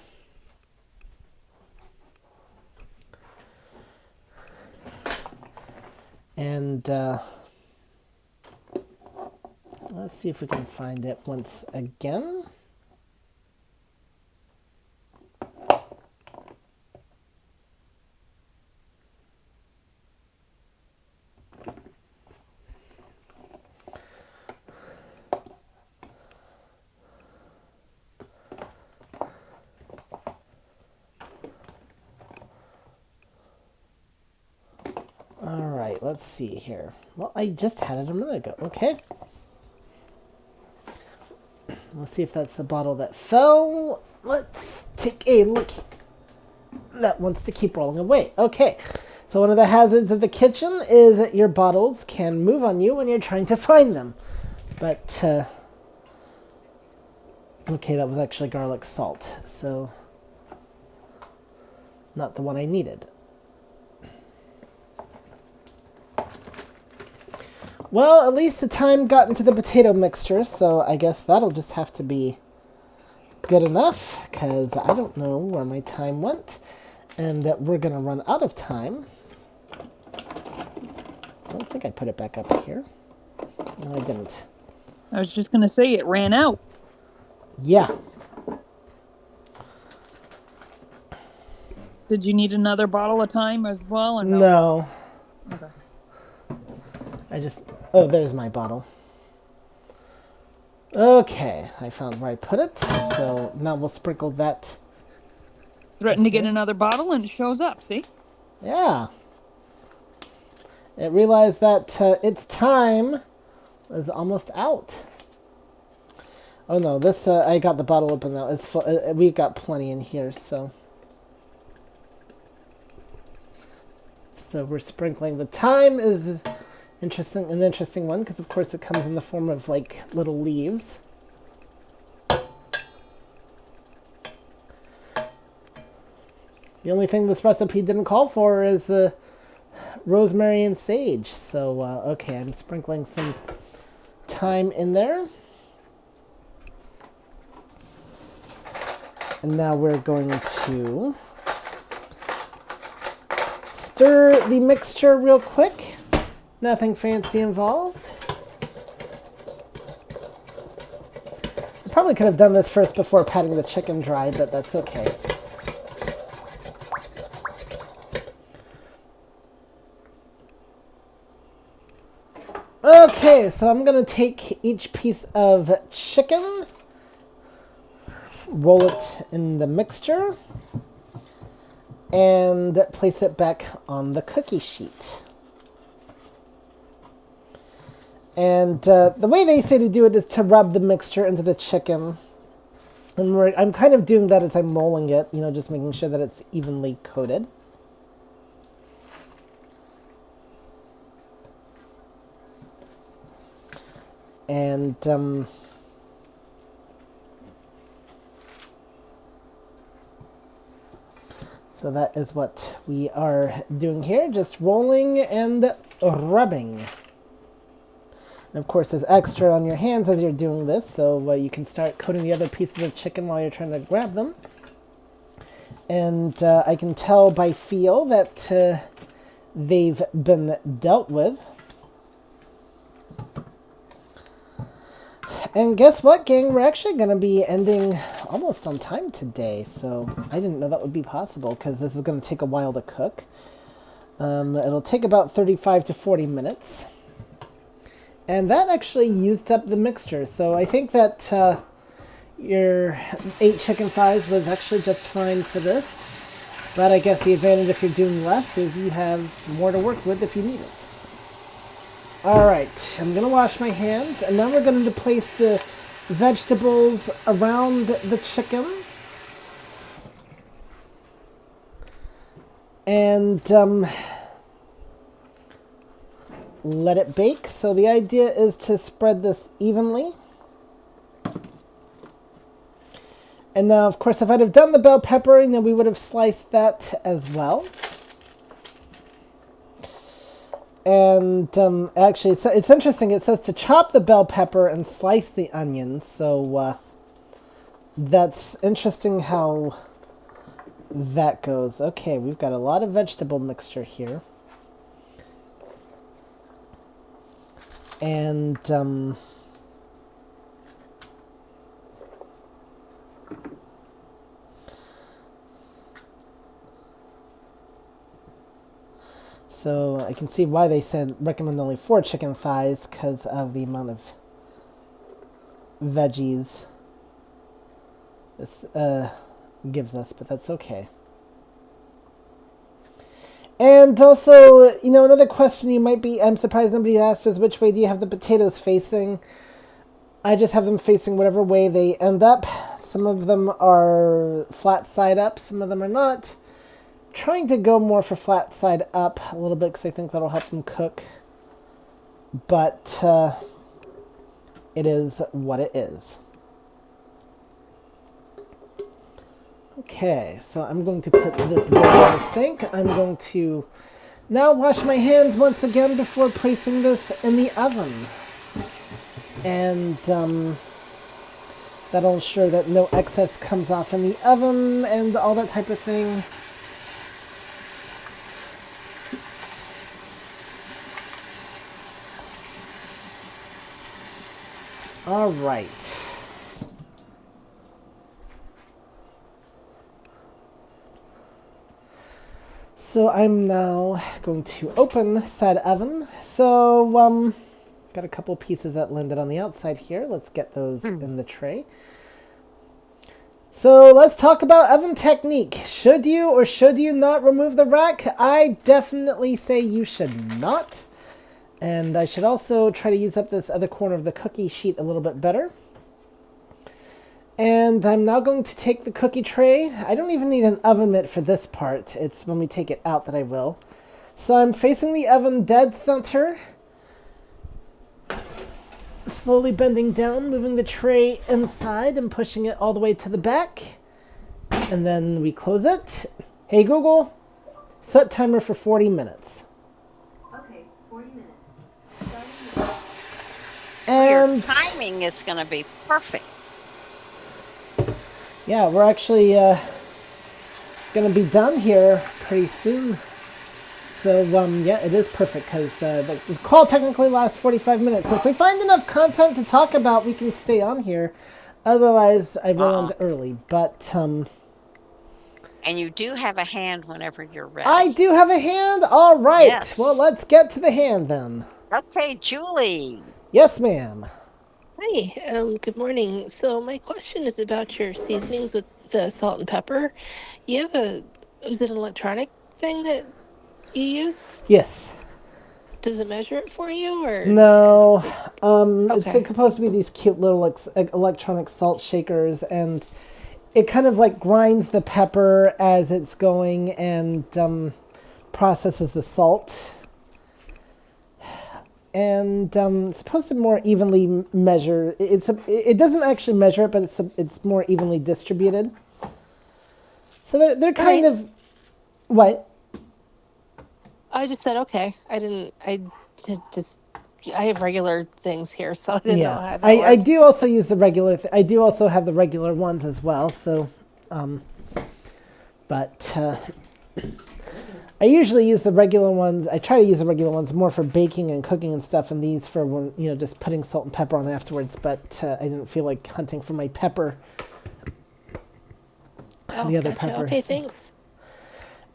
And let's see if we can find it once again. Alright, let's see here. Well, I just had it a minute ago. Okay. Let's see if that's the bottle that fell. Let's take a look. That wants to keep rolling away. Okay. So one of the hazards of the kitchen is that your bottles can move on you when you're trying to find them. But, okay, that was actually garlic salt. So, not the one I needed. Well, at least the thyme got into the potato mixture, so I guess that'll just have to be good enough, because I don't know where my thyme went, and that we're going to run out of time. I don't think I put it back up here. No, I didn't. I was just going to say it ran out. Yeah. Did you need another bottle of thyme as well, or no? No. Okay. I just... Oh, there's my bottle. Okay, I found where I put it, so now we'll sprinkle that. Threaten to get another bottle and it shows up, see? Yeah. It realized that its time was almost out. Oh no, this, I got the bottle open now. It's full, we've got plenty in here, so. So we're sprinkling. The thyme is an interesting one, because of course it comes in the form of like little leaves. The only thing this recipe didn't call for is rosemary and sage. So, okay, I'm sprinkling some thyme in there. And now we're going to stir the mixture real quick. Nothing fancy involved. I probably could have done this first before patting the chicken dry, but that's okay. Okay, so I'm going to take each piece of chicken, roll it in the mixture, and place it back on the cookie sheet. And the way they say to do it is to rub the mixture into the chicken. And I'm kind of doing that as I'm rolling it, you know, just making sure that it's evenly coated. And so that is what we are doing here, just rolling and rubbing. And of course, there's extra on your hands as you're doing this, so you can start coating the other pieces of chicken while you're trying to grab them. And I can tell by feel that they've been dealt with. And guess what, gang? We're actually going to be ending almost on time today, so I didn't know that would be possible, because this is going to take a while to cook. It'll take about 35 to 40 minutes. And that actually used up the mixture, so I think that your 8 chicken thighs was actually just fine for this. But I guess the advantage if you're doing less is you have more to work with if you need it. Alright, I'm going to wash my hands, and now we're going to place the vegetables around the chicken. And let it bake. So the idea is to spread this evenly. And now, of course, if I'd have done the bell peppering, then we would have sliced that as well. And actually, it's interesting. It says to chop the bell pepper and slice the onion. So that's interesting how that goes. Okay, we've got a lot of vegetable mixture here. And so I can see why they said recommend only 4 chicken thighs, because of the amount of veggies this gives us, but that's okay. And also, another question you might be, I'm surprised nobody asked, is which way do you have the potatoes facing? I just have them facing whatever way they end up. Some of them are flat side up, some of them are not. Trying to go more for flat side up a little bit because I think that'll help them cook. But it is what it is. Okay, so I'm going to put this bowl in the sink. I'm going to now wash my hands once again before placing this in the oven. And that'll ensure that no excess comes off in the oven and all that type of thing. All right. So I'm now going to open said oven. So got a couple pieces that landed on the outside here. Let's get those in the tray. So let's talk about oven technique. Should you or should you not remove the rack? I definitely say you should not. And I should also try to use up this other corner of the cookie sheet a little bit better. And I'm now going to take the cookie tray. I don't even need an oven mitt for this part. It's when we take it out that I will. So I'm facing the oven dead center. Slowly bending down, moving the tray inside and pushing it all the way to the back. And then we close it. Hey Google, set timer for 40 minutes. Okay, 40 minutes. And your timing is going to be perfect. yeah, we're actually going to be done here pretty soon. So, yeah, it is perfect because the call technically lasts 45 minutes. So if we find enough content to talk about, we can stay on here. Otherwise, I will end early. But, And you do have a hand whenever you're ready. I do have a hand? All right. Yes. Well, let's get to the hand then. Okay, Julie. Yes, ma'am. Hi, good morning. So my question is about your seasonings with the salt and pepper. You have is it an electronic thing that you use? Yes. Does it measure it for you or? No. It's Okay. supposed to be these cute little electronic salt shakers, and it kind of like grinds the pepper as it's going and processes the salt. And it's supposed to more evenly measure. It doesn't actually measure it, but it's more evenly distributed. So they're kind Right. of what? I just said okay. I have regular things here, so I didn't know how that I worked. do also use the regular. I do also have the regular ones as well. So, but I usually use the regular ones. I try to use the regular ones more for baking and cooking and stuff, and these for when, just putting salt and pepper on afterwards. But I didn't feel like hunting for my pepper. Oh, The other gotcha. pepper. Okay, thanks.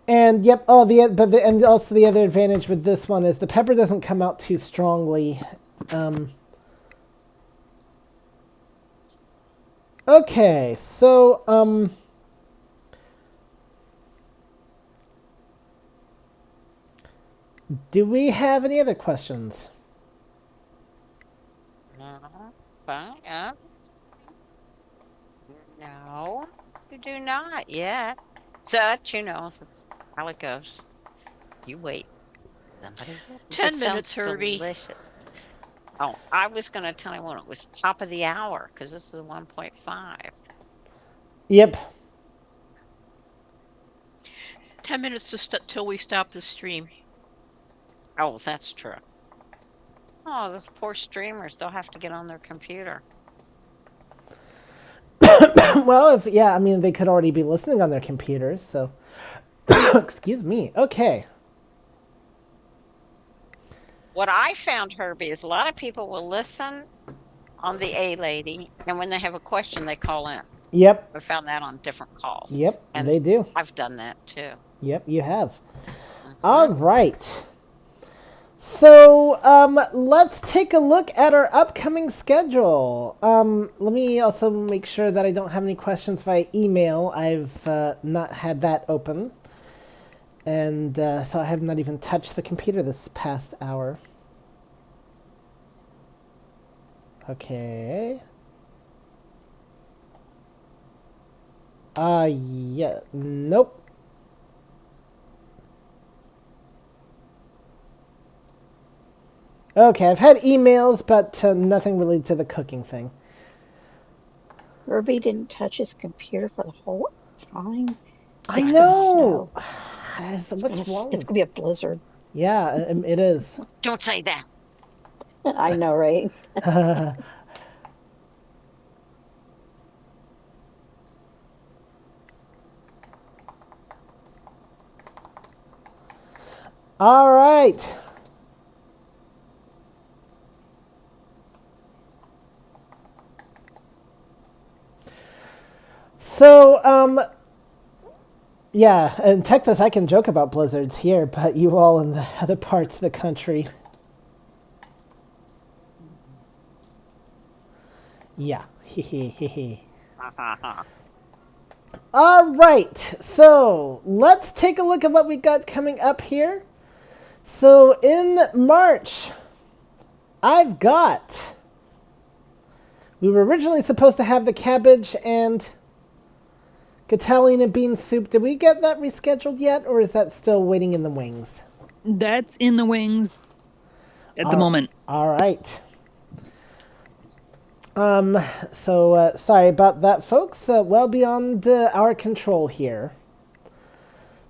And yep. And also the other advantage with this one is the pepper doesn't come out too strongly. Okay, so do we have any other questions? No, fine. No, you do not yet. But how it goes. You wait. Somebody will. 10 This minutes, sounds Herbie. delicious. Oh, I was going to tell you when it was top of the hour because this is 1.5. Yep. 10 minutes till we stop the stream. Oh, that's true. Oh, those poor streamers, they'll have to get on their computer. Well, if yeah, I mean they could already be listening on their computers. So, excuse me. Okay. What I found, Herbie, is a lot of people will listen on the A lady, and when they have a question, they call in. Yep. I found that on different calls. Yep. And They do. I've done that too. Yep. You have. Mhm. All right. So, let's take a look at our upcoming schedule. Let me also make sure that I don't have any questions via email. I've not had that open. And so I have not even touched the computer this past hour. Okay. Yeah. Nope. Okay, I've had emails, but nothing related to the cooking thing. Herbie didn't touch his computer for the whole time. I It's gonna know. snow. What's wrong? It's gonna be a blizzard. Yeah, it is. Don't say that. I know, right? All right. So, yeah, in Texas I can joke about blizzards here, but you all in the other parts of the country. Yeah. All right. So, let's take a look at what we got coming up here. So, in March, I've got... We were originally supposed to have the cabbage and Catalina bean soup. Did we get that rescheduled yet, or is that still waiting in the wings? That's in the wings at the moment. All right. So sorry about that, folks. Well beyond our control here.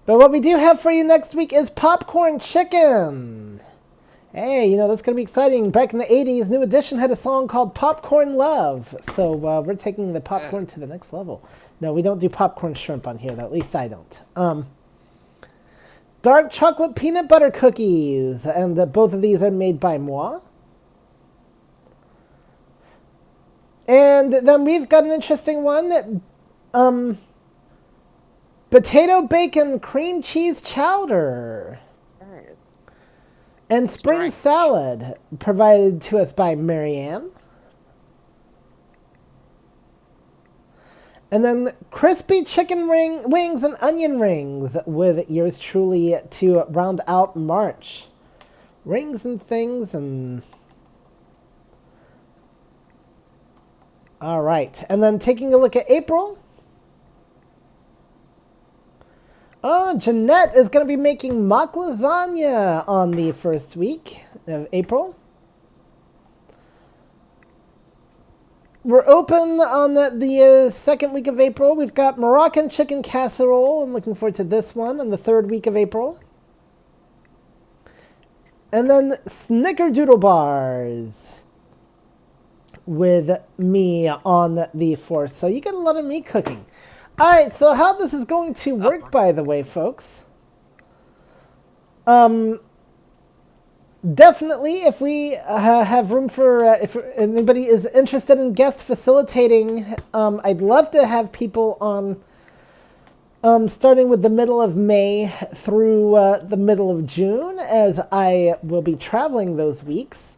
But what we do have for you next week is popcorn chicken. Hey, you know, that's going to be exciting. Back in the 80s, New Edition had a song called Popcorn Love. So we're taking the popcorn to the next level. No, we don't do popcorn shrimp on here, though. At least I don't. Dark chocolate peanut butter cookies. And both of these are made by moi. And then we've got an interesting one. Potato bacon cream cheese chowder. And spring salad, provided to us by Marianne. And then crispy chicken wings and onion rings with yours truly to round out March. Rings and things and... All right. And then taking a look at April. Oh, Jeanette is going to be making mock lasagna on the first week of April. We're open on the second week of April. We've got Moroccan chicken casserole. I'm looking forward to this one on the third week of April. And then snickerdoodle bars with me on the fourth. So you get a lot of me cooking. All right, so how this is going to work, by the way, folks. Definitely, if we have room for, if anybody is interested in guest facilitating, I'd love to have people on, starting with the middle of May through the middle of June, as I will be traveling those weeks.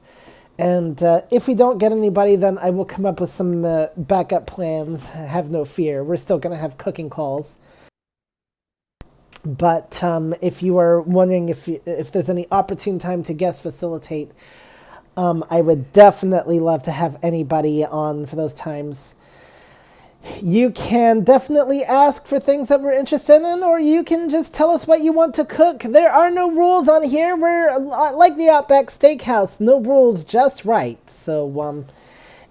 And if we don't get anybody, then I will come up with some backup plans. Have no fear. We're still going to have cooking calls. But if you are wondering if there's any opportune time to guest facilitate, I would definitely love to have anybody on for those times. You can definitely ask for things that we're interested in, or you can just tell us what you want to cook. There are no rules on here. We're like the Outback Steakhouse. No rules, just right. So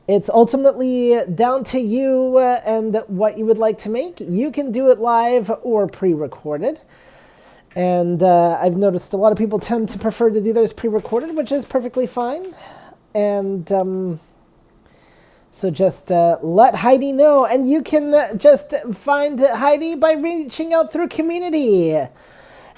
it's ultimately down to you and what you would like to make. You can do it live or pre-recorded. And I've noticed a lot of people tend to prefer to do theirs pre-recorded, which is perfectly fine. And so just let Heidi know. And you can just find Heidi by reaching out through community.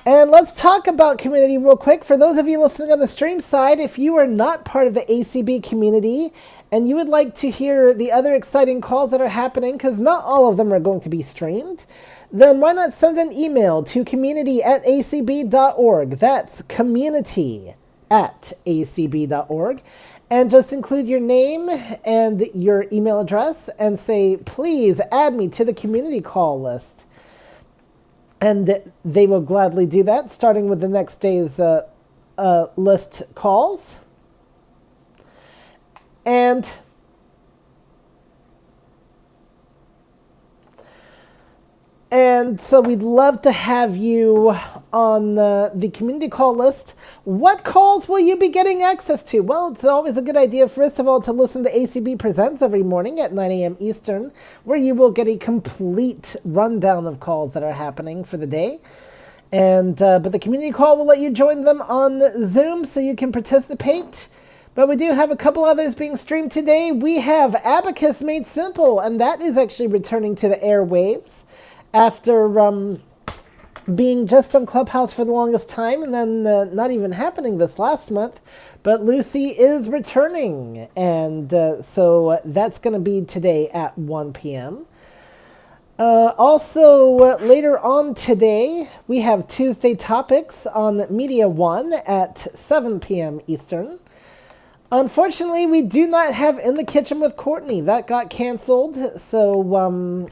And let's talk about community real quick. For those of you listening on the stream side, if you are not part of the ACB community and you would like to hear the other exciting calls that are happening, because not all of them are going to be streamed, then why not send an email to community@acb.org. That's community@acb.org. And just include your name and your email address and say, please add me to the community call list. And they will gladly do that, starting with the next day's list calls. And so we'd love to have you on the community call list. What calls will you be getting access to? Well, it's always a good idea, first of all, to listen to ACB Presents every morning at 9 a.m. Eastern, where you will get a complete rundown of calls that are happening for the day. And but the community call will let you join them on Zoom so you can participate. But we do have a couple others being streamed today. We have Abacus Made Simple, and that is actually returning to the airwaves after being just on Clubhouse for the longest time and then not even happening this last month. But Lucy is returning, and so that's going to be today at 1 p.m. Also, later on today, we have Tuesday Topics on Media One at 7 p.m. Eastern. Unfortunately, we do not have In the Kitchen with Courtney. That got canceled, so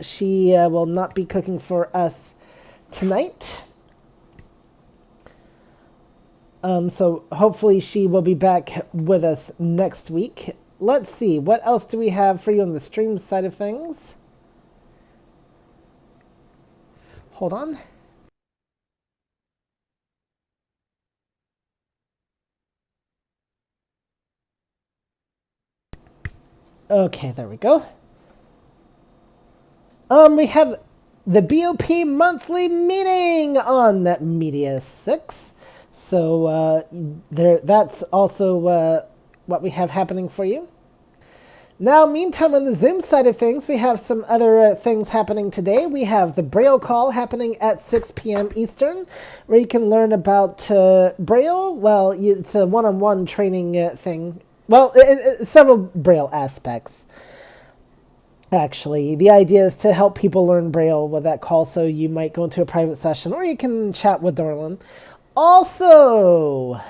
she will not be cooking for us tonight. So hopefully she will be back with us next week. Let's see, what else do we have for you on the stream side of things? Hold on. Okay, there we go. We have the BOP monthly meeting on Media 6. So that's also what we have happening for you. Now, meantime, on the Zoom side of things, we have some other things happening today. We have the Braille call happening at 6 p.m. Eastern, where you can learn about Braille. Well, it's a one-on-one training thing. Well, several Braille aspects. Actually, the idea is to help people learn Braille with that call, so you might go into a private session, or you can chat with Dorlin. Also,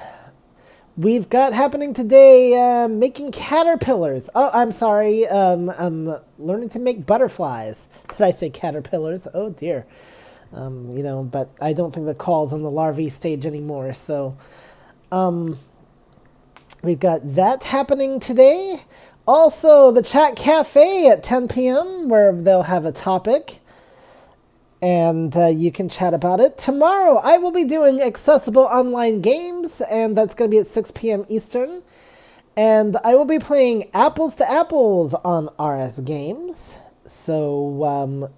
we've got happening today making caterpillars. Oh, I'm sorry. Learning to make butterflies. Did I say caterpillars? Oh dear. But I don't think the call's on the larvae stage anymore. So, we've got that happening today. Also, the chat cafe at 10 p.m. where they'll have a topic. And you can chat about it. Tomorrow, I will be doing accessible online games, and that's going to be at 6 p.m. Eastern. And I will be playing Apples to Apples on RS Games. So,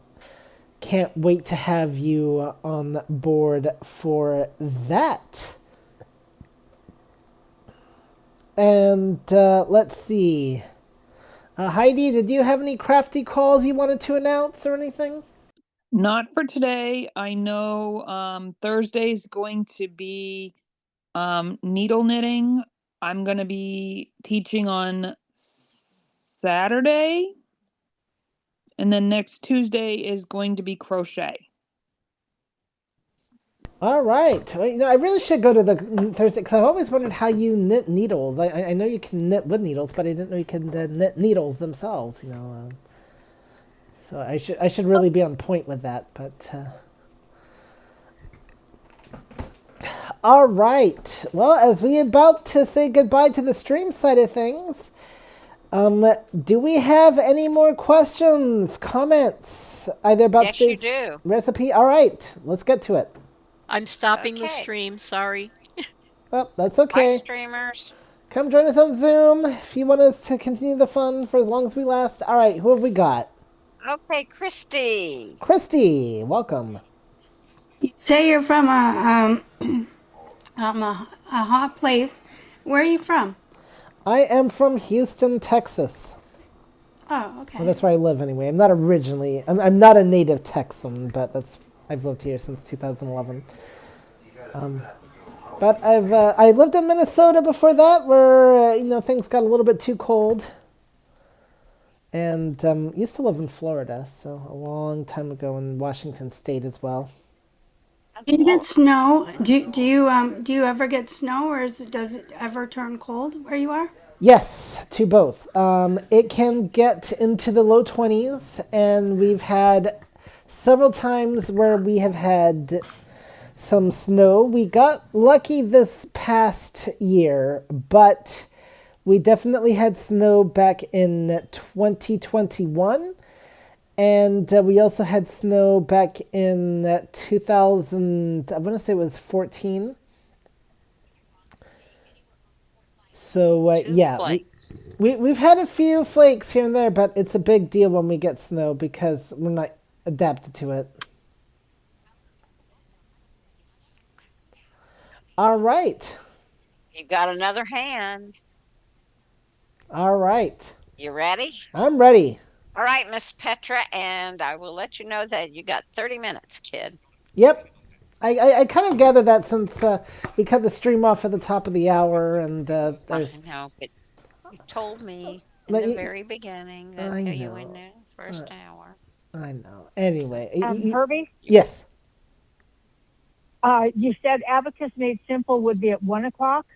can't wait to have you on board for that. And let's see. Heidi, did you have any crafty calls you wanted to announce or anything? Not for today. I know Thursday's going to be needle knitting. I'm going to be teaching on Saturday. And then next Tuesday is going to be crochet. All right. Well, I really should go to the Thursday, because I've always wondered how you knit needles. I know you can knit with needles, but I didn't know you could knit needles themselves. So I should really be on point with that. But all right. Well, as we about to say goodbye to the stream side of things, do we have any more questions, comments, either about Yes, you today's do. recipe? All right. Let's get to it. I'm stopping the Okay. stream. Sorry. Well, that's Bye, okay. streamers. Come join us on Zoom if you want us to continue the fun for as long as we last. All right, who have we got? Okay, Christy. Christy, welcome. Say you're from a hot place. Where are you from? I am from Houston, Texas. Oh, Well, okay. that's where I live anyway. I'm not originally. I'm not a native Texan, but that's I've lived here since 2011. But I lived in Minnesota before that, where things got a little bit too cold, and used to live in Florida, so a long time ago in Washington State as well. Do you get snow? Do you ever get snow, or does it ever turn cold where you are? Yes, to both. It can get into the low 20s, and we've had several times where we have had some snow. We got lucky this past year, but we definitely had snow back in 2021. And we also had snow back in 2000, I want to say it was 14. So, Two yeah, flakes. we've had a few flakes here and there, but it's a big deal when we get snow because we're not adapted to it. All right. You got another hand. All right. You ready? I'm ready. All right, Miss Petra, and I will let you know that you got 30 minutes, kid. Yep. I kind of gathered that since we cut the stream off at the top of the hour, and I there's. know, but you told me in But the you, very beginning that I you in know. the first hour. I know. Anyway. Herbie, Yes. you said abacus made simple would be at 1 o'clock,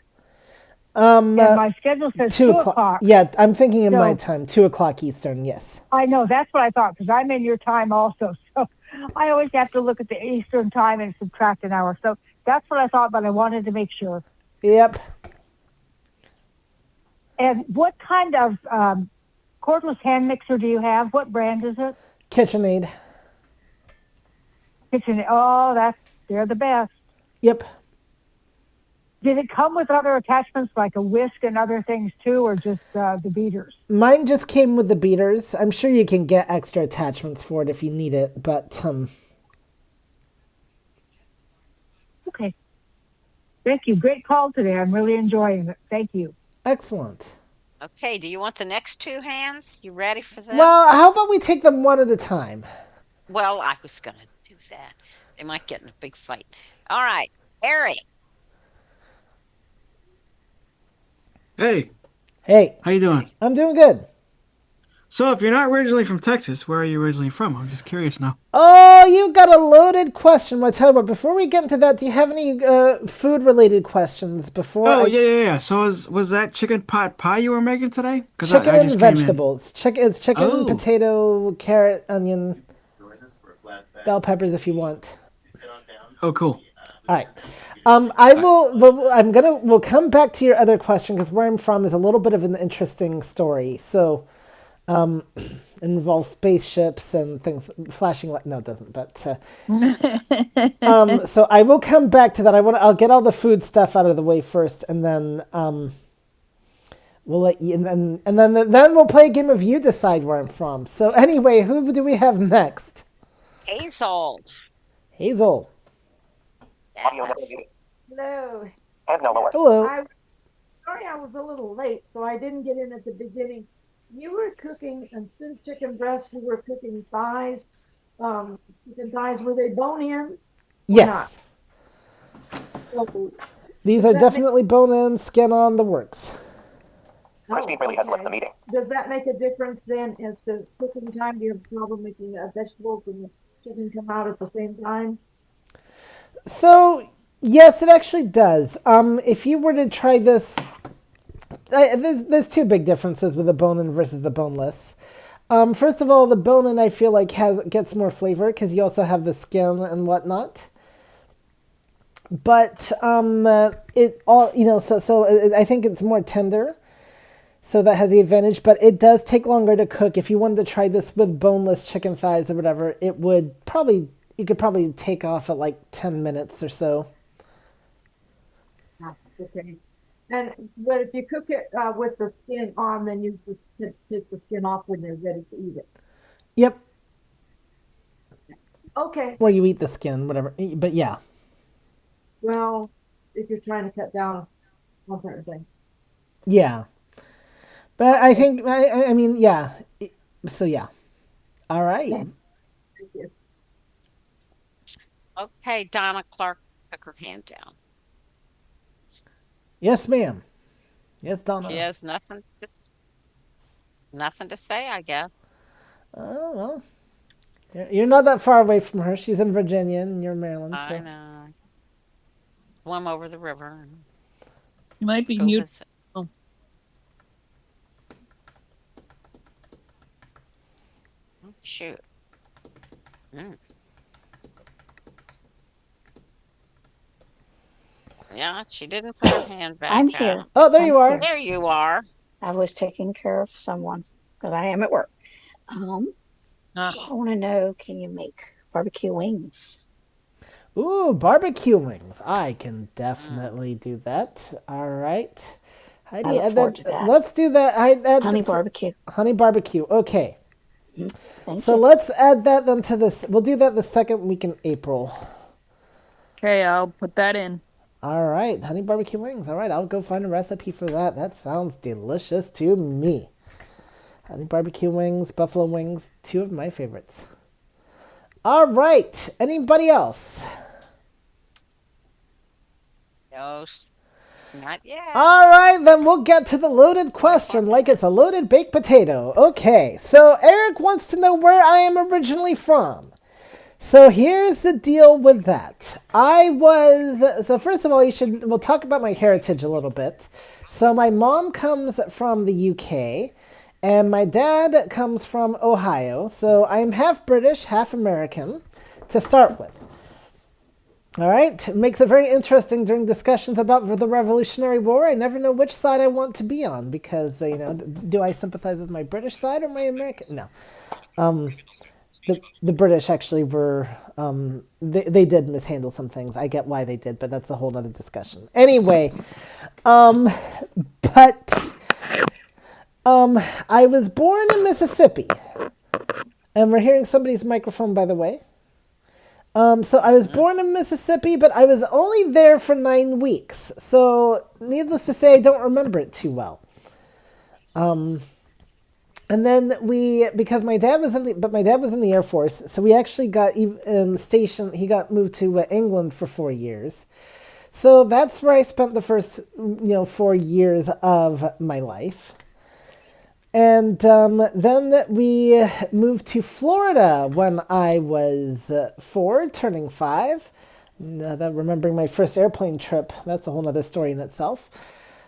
Um, and uh, my schedule says 2 2 o'clock. o'clock. Yeah, I'm thinking in my So time, 2 o'clock Eastern, yes. I know that's what I thought because I'm in your time also. So I always have to look at the Eastern time and subtract an hour. So that's what I thought, but I wanted to make sure. Yep. And what kind of cordless hand mixer do you have? What brand is it? KitchenAid. Kitchen. Oh, they're the best. Yep. Did it come with other attachments like a whisk and other things too, or just the beaters? Mine just came with the beaters. I'm sure you can get extra attachments for it if you need it, but Okay. Thank you. Great call today. I'm really enjoying it. Thank you. excellent. Okay, do you want the next two hands? You ready for them? Well, how about we take them one at a time? Well, I was going to do that. They might get in a big fight. All right, Eric. Hey, Hey, how you doing? I'm doing good. So, if you're not originally from Texas, where are you originally from? I'm just curious now. Oh, you got a loaded question. Well, I tell you what, before we get into that, do you have any food-related questions before Oh, I... yeah. So, was that chicken pot pie you were making today? Because Chicken I and just came in. vegetables. It's chicken, Oh, potato, carrot, onion, bell peppers if you want. oh, cool. All right. I will. We'll come back to your other question because where I'm from is a little bit of an interesting story. So, it involves spaceships and things flashing. No, it doesn't. But so I will come back to that. I'll get all the food stuff out of the way first, and then we'll let you. And then we'll play a game of you decide where I'm from. So anyway, who do we have next? Hazel. Hazel. Yes. Hello. Hello. Sorry I was a little late, so I didn't get in at the beginning. You were cooking instead of chicken breast, you were cooking thighs. Chicken thighs, were they bone in or not? Yes. So These does are that make definitely bone in, skin on, the works. okay. Does that make a difference then as to cooking time? Do you have a problem making vegetables and the chicken come out at the same time? So, yes, it actually does. If you were to try this, there's two big differences with the bone-in versus the boneless. First of all, the bone-in I feel like gets more flavor because you also have the skin and whatnot. But it all I think it's more tender, so that has the advantage. But it does take longer to cook. If you wanted to try this with boneless chicken thighs or whatever, you could probably take off at like 10 minutes or so. Okay. But if you cook it with the skin on, then you just take the skin off when they're ready to eat it. Yep. Okay. where you eat the skin, whatever. But yeah. Well, if you're trying to cut down on certain things. Yeah. But I Okay. think, I mean, yeah. So yeah. All right. Thank you. Okay, Donna Clark took her hand down. Yes, ma'am. Yes, She Donna. has nothing to say, I guess. Oh, well. You're not that far away from her. She's in Virginia and you're in Maryland, I so. know. Swim over the river and You might be go mute. visit. Oh. Oh, shoot. Mm. Yeah, she didn't put her hand back I'm up. here. Oh, there I'm you are. here. There you are. I was taking care of someone because I am at work. Ah. I want to know, can you make barbecue wings? Ooh, barbecue wings. I can definitely do that. All right. Heidi, I look forward to that. let's do that. Honey barbecue. Honey barbecue. Okay. Thank So you. let's add that then to this. We'll do that the second week in April. Okay, I'll put that in. All right. Honey barbecue wings. All right. I'll go find a recipe for that. That sounds delicious to me. Honey barbecue wings, buffalo wings, two of my favorites. All right. Anybody else? No, not yet. All right, then we'll get to the loaded question like it's a loaded baked potato. Okay, so Eric wants to know where I am originally from. So here's the deal with that. So first of all, we'll talk about my heritage a little bit. So my mom comes from the UK, and my dad comes from Ohio. So I'm half British, half American to start with. All right, it makes it very interesting during discussions about the Revolutionary War. I never know which side I want to be on because, do I sympathize with my British side or my American? No. The British actually were, they did mishandle some things. I get why they did, but that's a whole other discussion. Anyway, but I was born in Mississippi. And we're hearing somebody's microphone, by the way. So I was born in Mississippi, but I was only there for 9 weeks. So needless to say, I don't remember it too well. And then because my dad was in the Air Force, so we actually got stationed. He got moved to England for 4 years. So that's where I spent the first 4 years of my life. And then we moved to Florida when I was 4, turning 5. Remembering my first airplane trip, that's a whole other story in itself.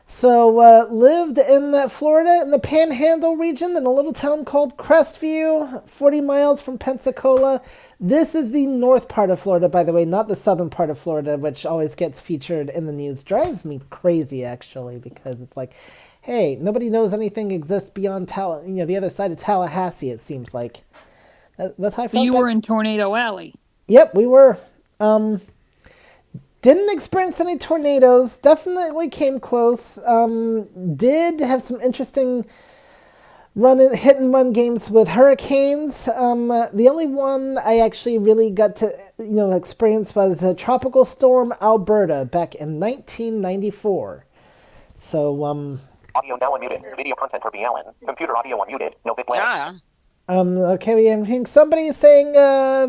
So lived in Florida in the Panhandle region in a little town called Crestview, 40 miles from Pensacola. This is the north part of Florida, by the way, not the southern part of Florida, which always gets featured in the news. Drives me crazy, actually, because it's like, hey, nobody knows anything exists beyond the other side of Tallahassee, it seems like. That's how I felt. You were in Tornado Alley. Yep, we were. Didn't experience any tornadoes. Definitely came close. Did have some interesting hit and run games with hurricanes. The only one I actually really got to experience was Tropical Storm Alberta back in 1994. So Audio now unmuted. Video content per B. Allen. Computer audio unmuted. No bit lag. Yeah. Okay, I'm hearing somebody saying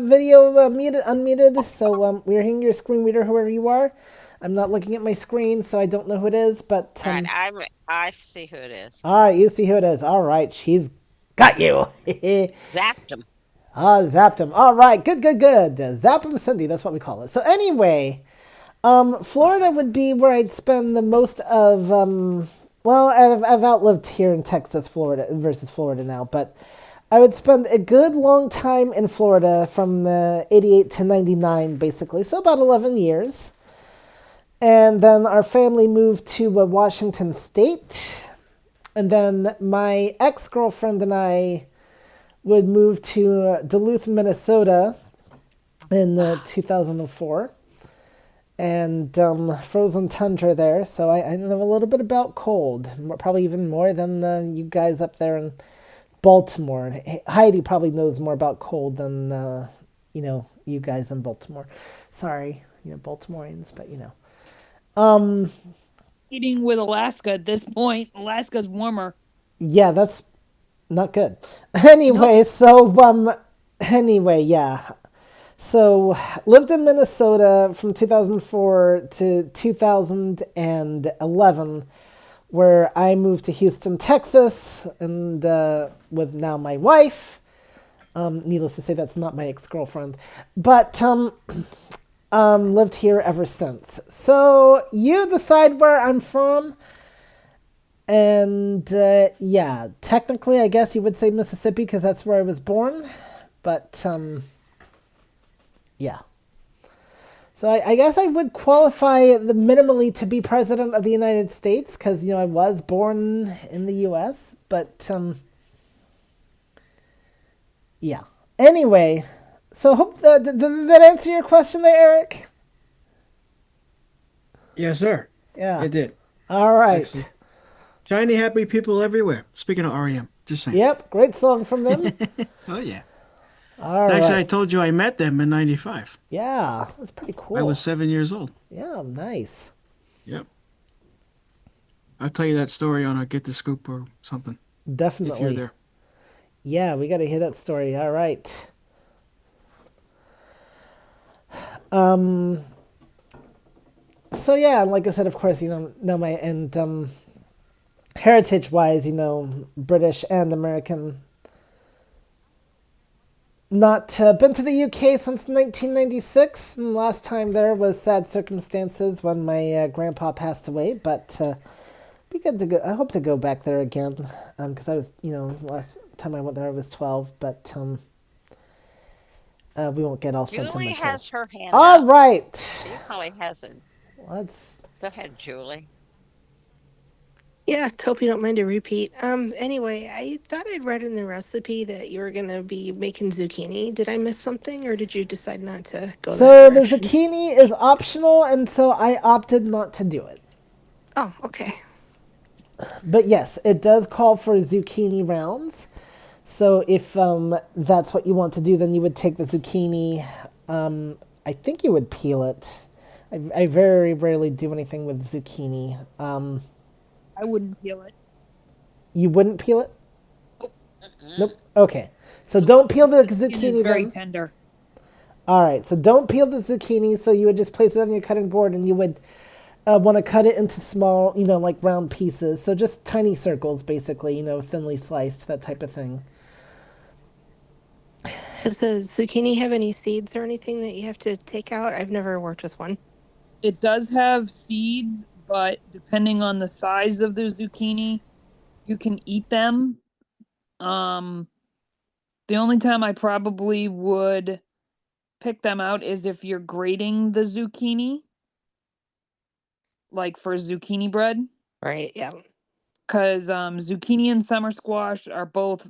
video unmuted. So we're hearing your screen reader, whoever you are. I'm not looking at my screen, so I don't know who it is. But All right, I see who it is. All right, you see who it is. All right, she's got you. Zapped him. Zapped him. All right, good. Zap him, Cindy. That's what we call it. So anyway, Florida would be where I'd spend the most of. Well, I've outlived here in Texas, Florida versus Florida now, but I would spend a good long time in Florida from 88 to 99, basically, so about 11 years. And then our family moved to Washington State. And then my ex-girlfriend and I would move to Duluth, Minnesota in 2004. And frozen tundra there, so I know a little bit about cold, probably even more than you guys up there in Baltimore. Heidi probably knows more about cold than you guys in Baltimore. Sorry, Baltimoreans, but Eating with Alaska at this point. Alaska's warmer. Yeah, that's not good. Anyway, yeah. So, lived in Minnesota from 2004 to 2011, where I moved to Houston, Texas, and with now my wife. Needless to say, that's not my ex-girlfriend, but lived here ever since. So you decide where I'm from, and yeah, technically, I guess you would say Mississippi because that's where I was born, but yeah. So I guess I would qualify the minimally to be president of the United States because I was born in the U.S. But yeah. Anyway, so hope did that answer your question there, Eric? Yes, sir. Yeah. It did. All right. Actually. Shiny, happy people everywhere. Speaking of REM, just saying. Yep, great song from them. Oh, yeah. All Actually, right. I told you I met them in 95. Yeah, that's pretty cool. I was 7 years old. Yeah, nice. Yep. I'll tell you that story on a Get the Scoop or something. Definitely. If you're there. Yeah, we got to hear that story. All right. So yeah, like I said, of course, my and heritage-wise, British and American. Not been to the UK since 1996, and last time there was sad circumstances when my grandpa passed away. But be good to go. I hope to go back there again, because I was, last time I went there I was 12. But we won't get all sentimental. Julie has her hand All up. right. She probably hasn't. Let's Go ahead, Julie. Yeah, hope you don't mind a repeat. Anyway, I thought I'd read in the recipe that you were gonna be making zucchini. Did I miss something, or did you decide not to go So that the direction? zucchini is optional, and so I opted not to do it. Oh, okay. But yes, it does call for zucchini rounds. So if that's what you want to do, then you would take the zucchini. I think you would peel it. I very rarely do anything with zucchini. I wouldn't peel it. You wouldn't peel it? Nope. Okay. So don't peel the It is zucchini very then. tender. All right. So don't peel the zucchini. So you would just place it on your cutting board, and you would want to cut it into small, like round pieces. So just tiny circles, basically. Thinly sliced, that type of thing. Does the zucchini have any seeds or anything that you have to take out? I've never worked with one. It does have seeds, but depending on the size of the zucchini, you can eat them. The only time I probably would pick them out is if you're grating the zucchini, like for zucchini bread. Right, yeah. Because zucchini and summer squash are both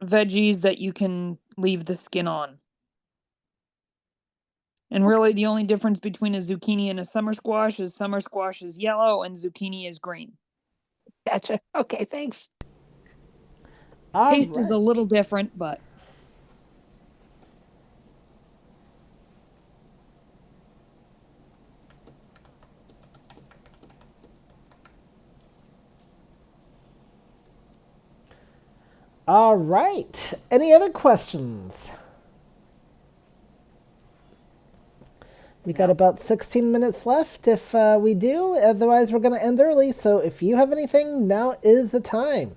veggies that you can leave the skin on. And really, the only difference between a zucchini and a summer squash is yellow and zucchini is green. Gotcha. Okay, thanks. Taste is a little different, but All right. Any other questions? We got about 16 minutes left if we do. Otherwise, we're going to end early. So if you have anything, now is the time.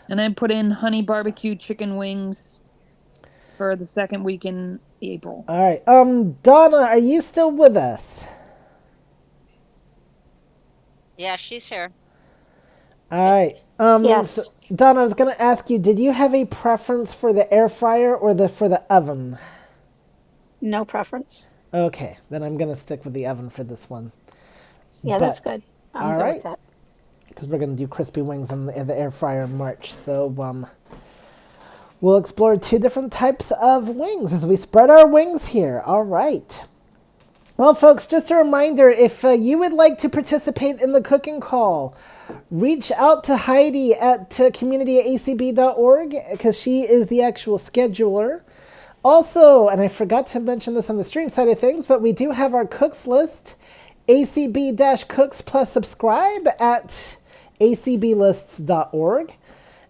and I put in honey barbecue chicken wings for the second week in April. All right. Donna, are you still with us? Yeah, she's here. All right. Yes. So, Donna, I was going to ask you, did you have a preference for the air fryer or for the oven? No preference. Okay, then I'm going to stick with the oven for this one. Yeah, that's good. I'm all good right. with that. Because we're going to do crispy wings in the air fryer in March. So we'll explore two different types of wings as we spread our wings here. All right. Well, folks, just a reminder, if you would like to participate in the cooking call, reach out to Heidi at community@acb.org because she is the actual scheduler. Also, and I forgot to mention this on the stream side of things, but we do have our cooks list, acb-cooks plus subscribe at acblists.org.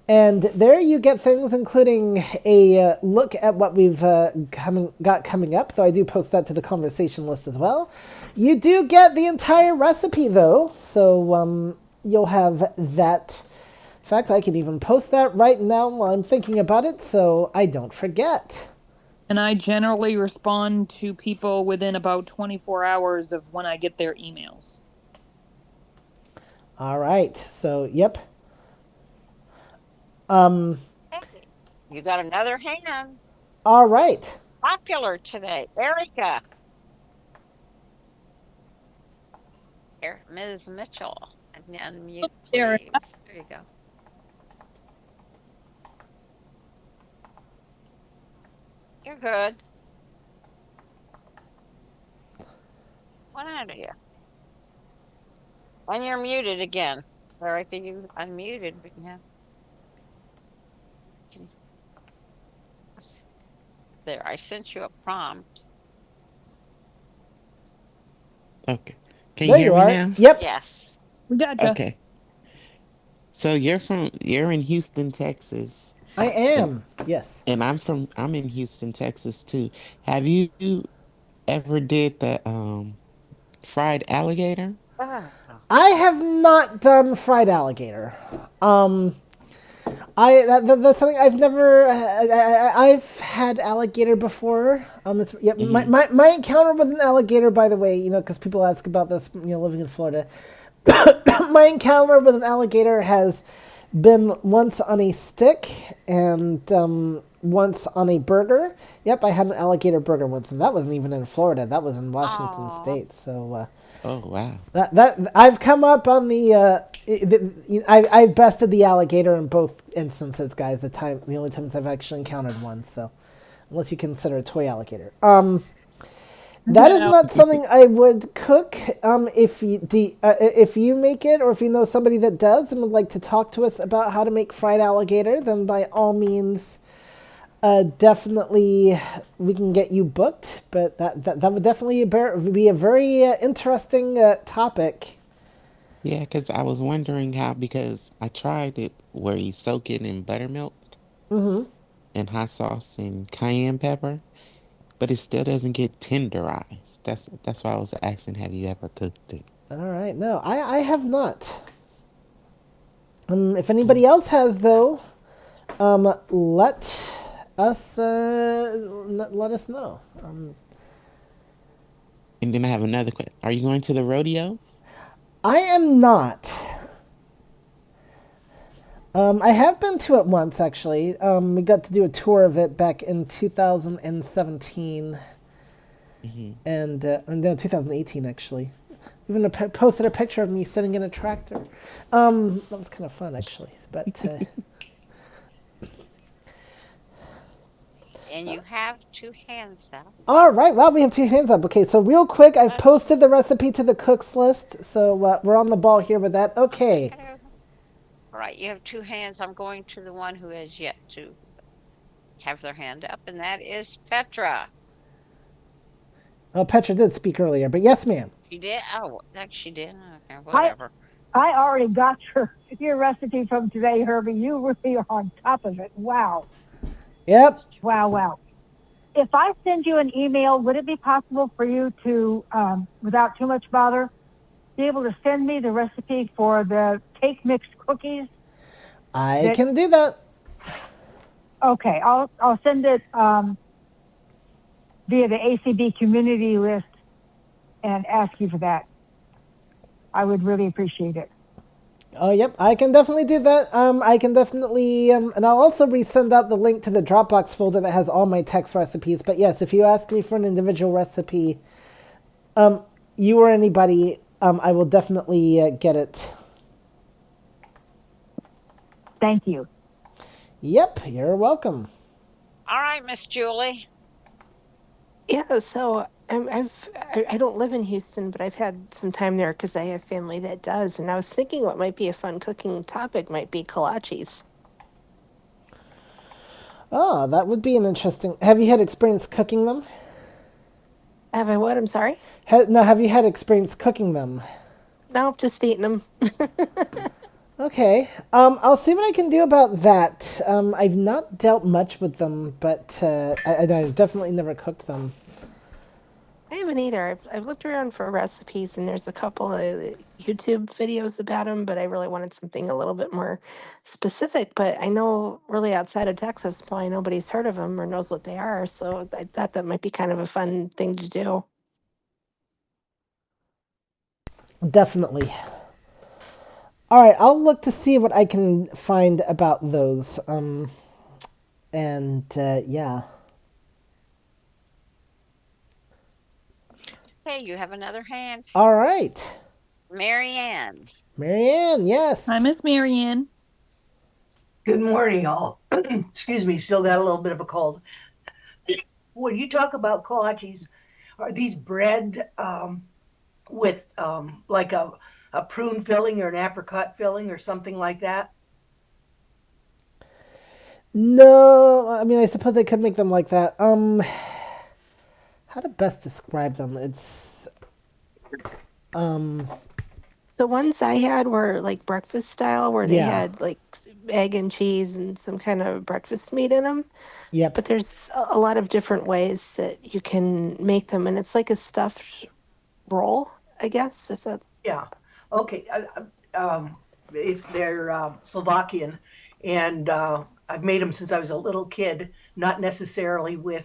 And there you get things including a look at what we've got coming up, though I do post that to the conversation list as well. You do get the entire recipe, though, so you'll have that. In fact, I can even post that right now while I'm thinking about it, so I don't forget. And I generally respond to people within about 24 hours of when I get their emails. All right, so, yep. Hey, you got another hand. All right. Popular today. Erica. Here, Ms. Mitchell. Unmute, please. There you go. You're good. What out of you? And you're muted again. Or I think you unmuted, but yeah. There, I sent you a prompt. Okay. Can There you hear you me are. now? Yep. Yes. We gotcha. Okay. So you're in Houston, Texas. I am. Yes. And I'm in Houston, Texas too. Have you ever did the fried alligator? I have not done fried alligator. That's something I've never. I've had alligator before. My encounter with an alligator, by the way, because people ask about this, living in Florida. My encounter with an alligator has been once on a stick and once on a burger. Yep, I had an alligator burger once, and that wasn't even in Florida. That was in Washington State. So. Oh wow! That I've come up on I've bested the alligator in both instances, guys. The only times I've actually encountered one. So, unless you consider a toy alligator, that is not something I would cook. If you make it, or if you know somebody that does and would like to talk to us about how to make fried alligator, then by all means. Definitely, we can get you booked, but that would definitely be a very interesting topic. Yeah, because I was wondering how, because I tried it where you soak it in buttermilk and hot sauce and cayenne pepper, but it still doesn't get tenderized. That's why I was asking, have you ever cooked it? All right, no, I have not. If anybody else has, though, let us know. And then I have another question. Are you going to the rodeo? I am not. I have been to it once, actually. We got to do a tour of it back in 2017. And no, 2018, actually. Even posted a picture of me sitting in a tractor. That was kind of fun, actually. But And you have two hands up. all right, well, we have two hands up. Okay, so real quick, I've posted the recipe to the cooks list, so we're on the ball here with that. Okay. All right, you have two hands. I'm going to the one who has yet to have their hand up, and that is Petra. Oh, Petra did speak earlier, but yes, ma'am. She did? Oh, that she did? Okay, whatever. I already got your recipe from today, Herbie. You really are on top of it. Wow. Yep. Wow. If I send you an email, would it be possible for you to, without too much bother, be able to send me the recipe for the cake mix cookies? I can do that. Okay, I'll send it via the ACB community list and ask you for that. I would really appreciate it. Oh, yep, I can definitely do that. I can definitely, and I'll also resend out the link to the Dropbox folder that has all my text recipes. But yes, if you ask me for an individual recipe, you or anybody, I will definitely get it. Thank you. Yep, you're welcome. All right, Miss Julie. Yeah, so I don't live in Houston, but I've had some time there because I have family that does. And I was thinking what might be a fun cooking topic might be kolaches. Oh, that would be an interesting. Have you had experience cooking them? Have I what? I'm sorry? No, have you had experience cooking them? No, just eating them. Okay. I'll see what I can do about that. I've not dealt much with them, but I've definitely never cooked them. I haven't either. I've looked around for recipes, and there's a couple of YouTube videos about them, but I really wanted something a little bit more specific. But I know really outside of Texas, probably nobody's heard of them or knows what they are. So I thought that might be kind of a fun thing to do. Definitely. All right, I'll look to see what I can find about those. Yeah. Hey, you have another hand. All right. Marianne. Marianne, yes. Hi, Miss Marianne. Good morning, all. Excuse me, still got a little bit of a cold. When you talk about kolaches, are these bread with like a prune filling or an apricot filling or something like that? No, I mean, I suppose I could make them like that. How to best describe them? It's The ones I had were like breakfast style, where they Yeah. had like egg and cheese and some kind of breakfast meat in them. Yep. But there's a lot of different ways that you can make them, and it's like a stuffed roll, I guess. If that. Yeah. Okay. They're Slovakian, and I've made them since I was a little kid. Not necessarily with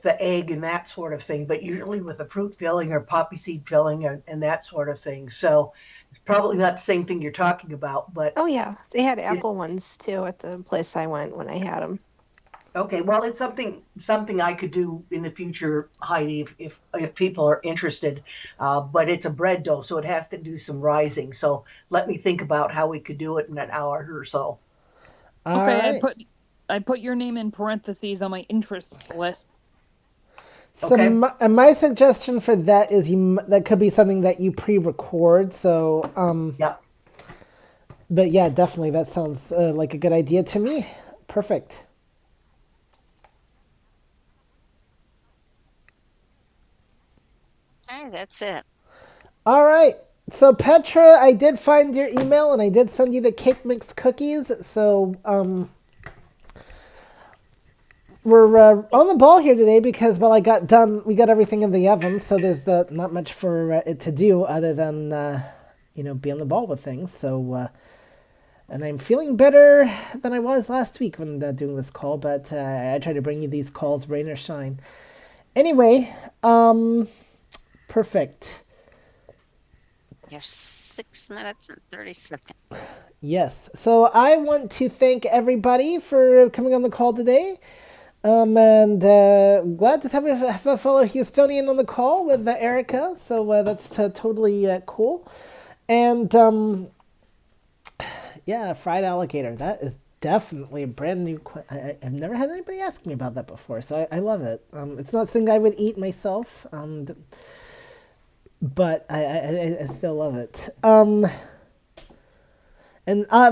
the egg and that sort of thing, but usually with a fruit filling or poppy seed filling and that sort of thing. So it's probably not the same thing you're talking about, but Oh yeah, they had apple ones too at the place I went when I had them. okay. Well, it's something I could do in the future, Heidi, if people are interested. But it's a bread dough, so it has to do some rising. So let me think about how we could do it in an hour or so. All Okay, right. I put your name in parentheses on my interests list. So Okay. my suggestion for that is that could be something that you pre-record. So Yeah. But yeah, definitely that sounds like a good idea to me. Perfect. Hey, that's it. All right. So Petra, I did find your email and I did send you the cake mix cookies. So we're on the ball here today because we got everything in the oven. So there's not much for it to do other than be on the ball with things. So and I'm feeling better than I was last week when doing this call. But I try to bring you these calls, rain or shine. Anyway, perfect. You have 6 minutes and 30 seconds. Yes. So I want to thank everybody for coming on the call today. And glad to have a fellow Houstonian on the call with Erica. So that's totally cool. And yeah, fried alligator. That is definitely a brand new. I've never had anybody ask me about that before, so I love it. It's not something I would eat myself. But I still love it. And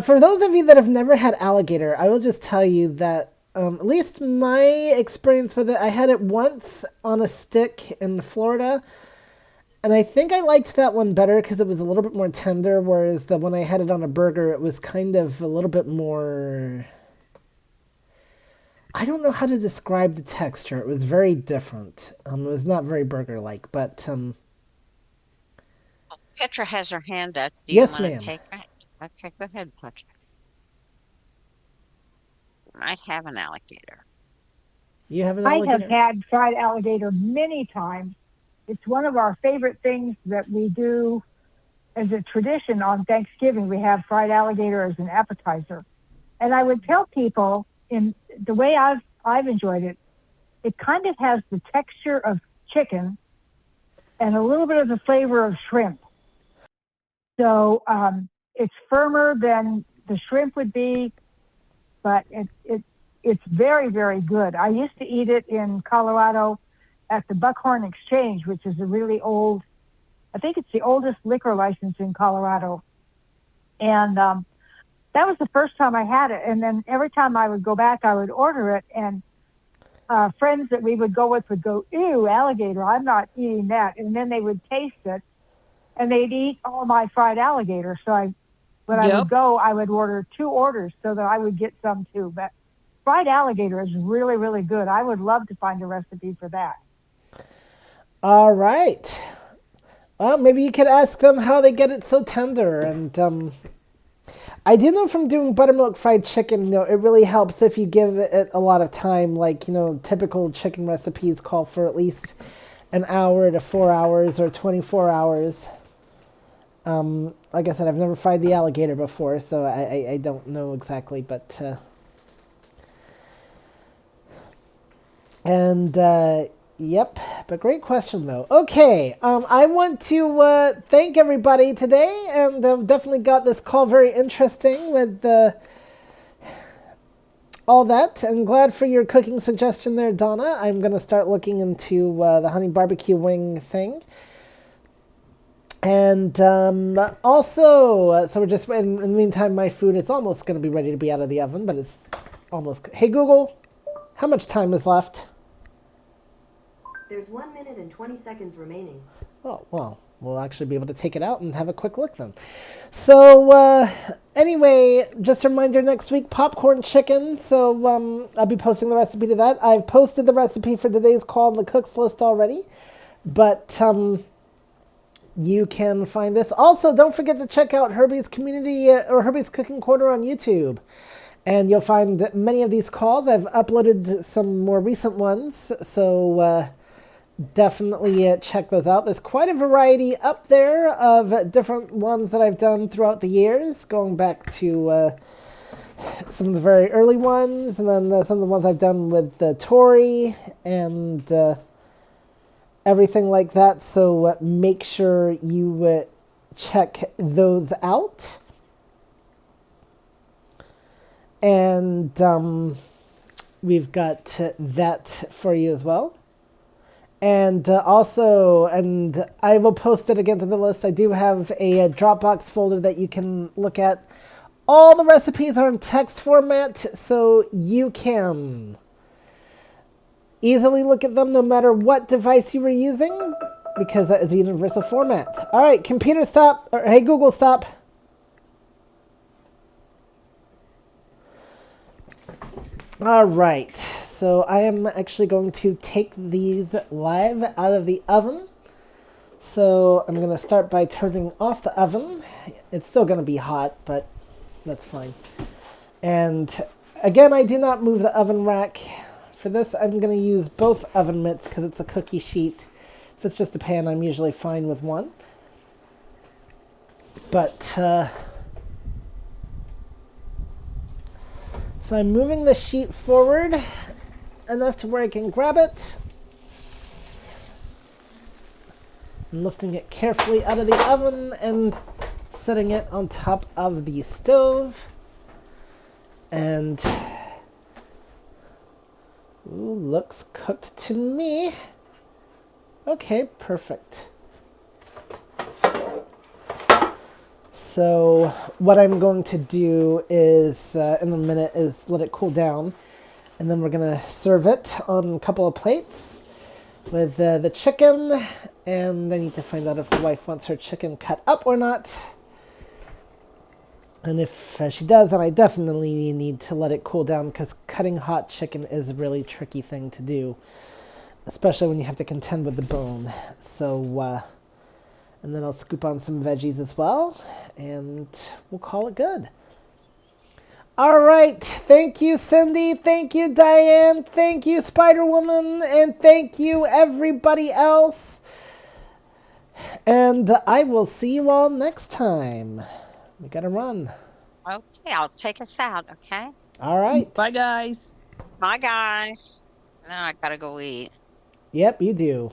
for those of you that have never had alligator, I will just tell you that at least my experience with it, I had it once on a stick in Florida, and I think I liked that one better because it was a little bit more tender, whereas the when I had it on a burger, it was kind of a little bit more. I don't know how to describe the texture. It was very different. It was not very burger-like, but Petra has her hand up. Do Yes, you want ma'am. to take it? Okay, go ahead, Petra. You might have an alligator. You have an I alligator? have had fried alligator many times. It's one of our favorite things that we do as a tradition on Thanksgiving. We have fried alligator as an appetizer. And I would tell people, in the way I've enjoyed it, it kind of has the texture of chicken and a little bit of the flavor of shrimp. So it's firmer than the shrimp would be, but it's very, very good. I used to eat it in Colorado at the Buckhorn Exchange, which is a really old, I think it's the oldest liquor license in Colorado. And that was the first time I had it. And then every time I would go back, I would order it. And friends that we would go with would go, ew, alligator, I'm not eating that. And then they would taste it, and they'd eat all my fried alligator. So when I would go, I would order 2 orders so that I would get some too. But fried alligator is really, really good. I would love to find a recipe for that. All right. Well, maybe you could ask them how they get it so tender. And I do know from doing buttermilk fried chicken, it really helps if you give it a lot of time. Like, typical chicken recipes call for at least an hour to 4 hours or 24 hours. Like I said, I've never fried the alligator before, so I don't know exactly, but yep, but great question though. Okay, I want to thank everybody today, and I've definitely got this call very interesting with all that. I'm glad for your cooking suggestion there, Donna. I'm going to start looking into the honey barbecue wing thing. And also, so we're just, in the meantime, my food is almost going to be ready to be out of the oven, but it's almost, hey Google, how much time is left? There's 1 minute and 20 seconds remaining. Oh, well, we'll actually be able to take it out and have a quick look then. So, anyway, just a reminder, next week, popcorn chicken. So, I'll be posting the recipe to that. I've posted the recipe for today's call on the cooks list already. But, you can find this. Also, don't forget to check out Herbie's Community, or Herbie's Cooking Corner on YouTube. And you'll find many of these calls. I've uploaded some more recent ones. So, definitely check those out. There's quite a variety up there of different ones that I've done throughout the years, going back to some of the very early ones, and then some of the ones I've done with Tori and everything like that. So make sure you check those out. And we've got that for you as well. And also, and I will post it again to the list, I do have a Dropbox folder that you can look at. All the recipes are in text format, so you can easily look at them no matter what device you were using, because that is a universal format. All right, computer stop, or hey Google stop. All right. So I am actually going to take these live out of the oven. So I'm going to start by turning off the oven. It's still going to be hot, but that's fine. And again, I do not move the oven rack. For this, I'm going to use both oven mitts because it's a cookie sheet. If it's just a pan, I'm usually fine with one. But, so I'm moving the sheet forward enough to where I can grab it. And lifting it carefully out of the oven and setting it on top of the stove. And ooh, looks cooked to me. Okay, perfect. So what I'm going to do is, in a minute, is let it cool down. And then we're going to serve it on a couple of plates with the chicken. And I need to find out if the wife wants her chicken cut up or not. And if she does, then I definitely need to let it cool down, because cutting hot chicken is a really tricky thing to do, especially when you have to contend with the bone. So, and then I'll scoop on some veggies as well, and we'll call it good. All right. Thank you, Cindy. Thank you, Diane. Thank you, Spider-Woman. And thank you, everybody else. And I will see you all next time. We gotta run. Okay, I'll take us out, okay? All right. Bye, guys. Bye, guys. Now I gotta go eat. Yep, you do.